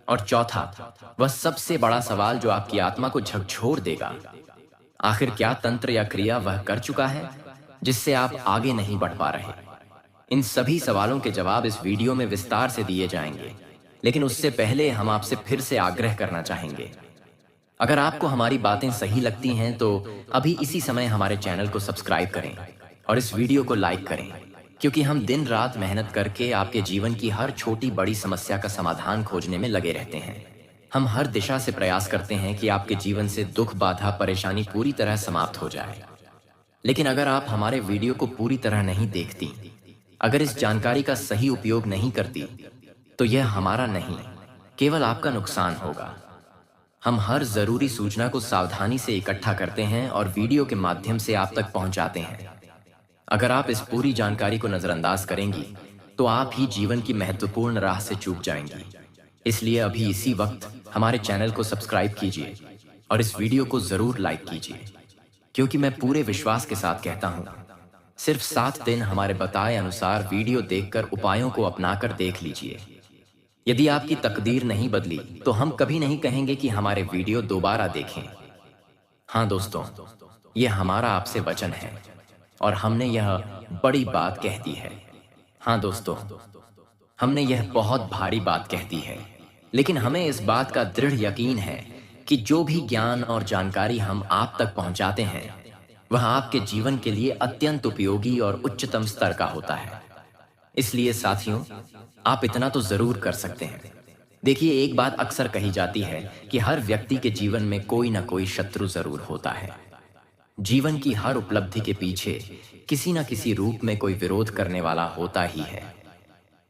और चौथा, वह सबसे बड़ा सवाल जो आपकी आत्मा को झकझोर देगा, आखिर क्या तंत्र या क्रिया वह कर चुका है जिससे आप आगे नहीं बढ़ पा रहे? इन सभी सवालों के जवाब इस वीडियो में विस्तार से दिए जाएंगे, लेकिन उससे पहले हम आपसे फिर से आग्रह करना चाहेंगे, अगर आपको हमारी बातें सही लगती हैं तो अभी इसी समय हमारे चैनल को सब्सक्राइब करें और इस वीडियो को लाइक करें, क्योंकि हम दिन रात मेहनत करके आपके जीवन की हर छोटी बड़ी समस्या का समाधान खोजने में लगे रहते हैं। हम हर दिशा से प्रयास करते हैं कि आपके जीवन से दुख, बाधा, परेशानी पूरी तरह समाप्त हो जाए। लेकिन अगर आप हमारे वीडियो को पूरी तरह नहीं देखती, अगर इस जानकारी का सही उपयोग नहीं करती, तो यह हमारा नहीं, केवल आपका नुकसान होगा। हम हर जरूरी सूचना को सावधानी से इकट्ठा करते हैं और वीडियो के माध्यम से आप तक पहुंचाते हैं। अगर आप इस पूरी जानकारी को नजरअंदाज करेंगी तो आप ही जीवन की महत्वपूर्ण राह से चूक जाएंगी। इसलिए अभी इसी वक्त हमारे चैनल को सब्सक्राइब कीजिए और इस वीडियो को जरूर लाइक कीजिए, क्योंकि मैं पूरे विश्वास के साथ कहता हूं, सिर्फ 7 दिन हमारे बताए अनुसार वीडियो देखकर उपायों को अपनाकर देख लीजिए। यदि आपकी तकदीर नहीं बदली तो हम कभी नहीं कहेंगे कि हमारे वीडियो दोबारा देखें। हाँ दोस्तों, यह हमारा आपसे वचन है और हमने यह बड़ी बात कह दी है। हाँ दोस्तों, हमने यह बहुत भारी बात कह दी है, लेकिन हमें इस बात का दृढ़ यकीन है कि जो भी ज्ञान और जानकारी हम आप तक पहुंचाते हैं वह आपके जीवन के लिए अत्यंत उपयोगी और उच्चतम स्तर का होता है। इसलिए साथियों, आप इतना तो जरूर कर सकते हैं। देखिए, एक बात अक्सर कही जाती है कि हर व्यक्ति के जीवन में कोई ना कोई शत्रु जरूर होता है। जीवन की हर उपलब्धि के पीछे किसी न किसी रूप में कोई विरोध करने वाला होता ही है।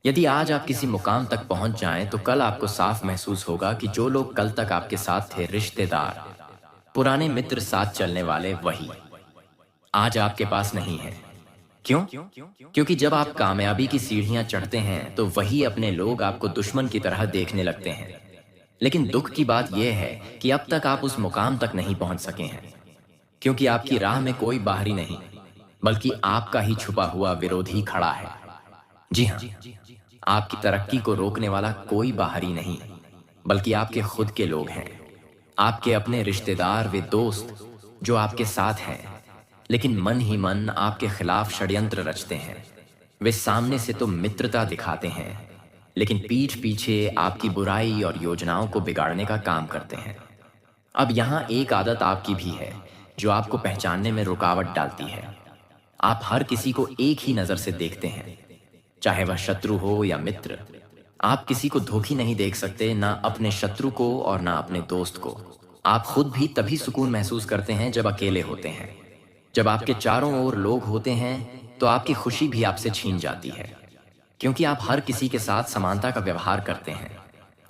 यदि आज आप किसी मुकाम तक पहुंच जाएं तो कल आपको साफ महसूस होगा कि जो लोग कल तक आपके साथ थे, रिश्तेदार, पुराने मित्र, साथ चलने वाले, वही आज आपके पास नहीं है। क्यों? क्योंकि जब आप कामयाबी की सीढ़ियां चढ़ते हैं तो वही अपने लोग आपको दुश्मन की तरह देखने लगते हैं। लेकिन दुख की बात यह है कि अब तक आप उस मुकाम तक नहीं पहुंच सके हैं, क्योंकि आपकी राह में कोई बाहरी नहीं, बल्कि आपका ही छुपा हुआ विरोधी खड़ा है। जी हाँ, आपकी तरक्की को रोकने वाला कोई बाहरी नहीं, बल्कि आपके खुद के लोग हैं, आपके अपने रिश्तेदार, वे दोस्त जो आपके साथ हैं, लेकिन मन ही मन आपके खिलाफ षड्यंत्र रचते हैं। वे सामने से तो मित्रता दिखाते हैं, लेकिन पीठ पीछे आपकी बुराई और योजनाओं को बिगाड़ने का काम करते हैं। अब यहाँ एक आदत आपकी भी है जो आपको पहचानने में रुकावट डालती है। आप हर किसी को एक ही नजर से देखते हैं, चाहे वह शत्रु हो या मित्र। आप किसी को धोखी नहीं देख सकते, ना अपने शत्रु को और ना अपने दोस्त को। आप खुद भी तभी सुकून महसूस करते हैं जब अकेले होते हैं। जब आपके चारों ओर लोग होते हैं तो आपकी खुशी भी आपसे छीन जाती है, क्योंकि आप हर किसी के साथ समानता का व्यवहार करते हैं,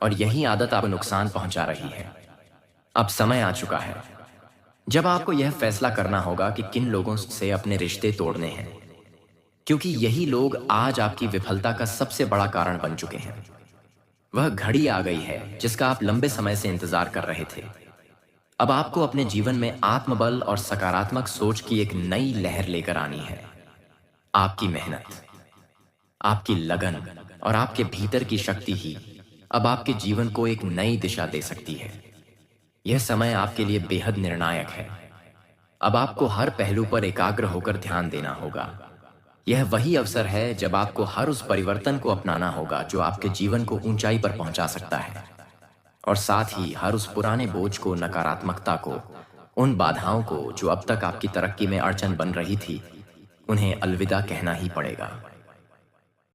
और यही आदत आपको नुकसान पहुंचा रही है। अब समय आ चुका है जब आपको यह फैसला करना होगा कि किन लोगों से अपने रिश्ते तोड़ने हैं, क्योंकि यही लोग आज आपकी विफलता का सबसे बड़ा कारण बन चुके हैं। वह घड़ी आ गई है जिसका आप लंबे समय से इंतजार कर रहे थे। अब आपको अपने जीवन में आत्मबल और सकारात्मक सोच की एक नई लहर लेकर आनी है। आपकी मेहनत, आपकी लगन और आपके भीतर की शक्ति ही अब आपके जीवन को एक नई दिशा दे सकती है। यह समय आपके लिए बेहद निर्णायक है। अब आपको हर पहलू पर एकाग्र होकर ध्यान देना होगा। यह वही अवसर है जब आपको हर उस परिवर्तन को अपनाना होगा जो आपके जीवन को ऊंचाई पर पहुंचा सकता है, और साथ ही हर उस पुराने बोझ को, नकारात्मकता को, उन बाधाओं को जो अब तक आपकी तरक्की में अड़चन बन रही थी, उन्हें अलविदा कहना ही पड़ेगा।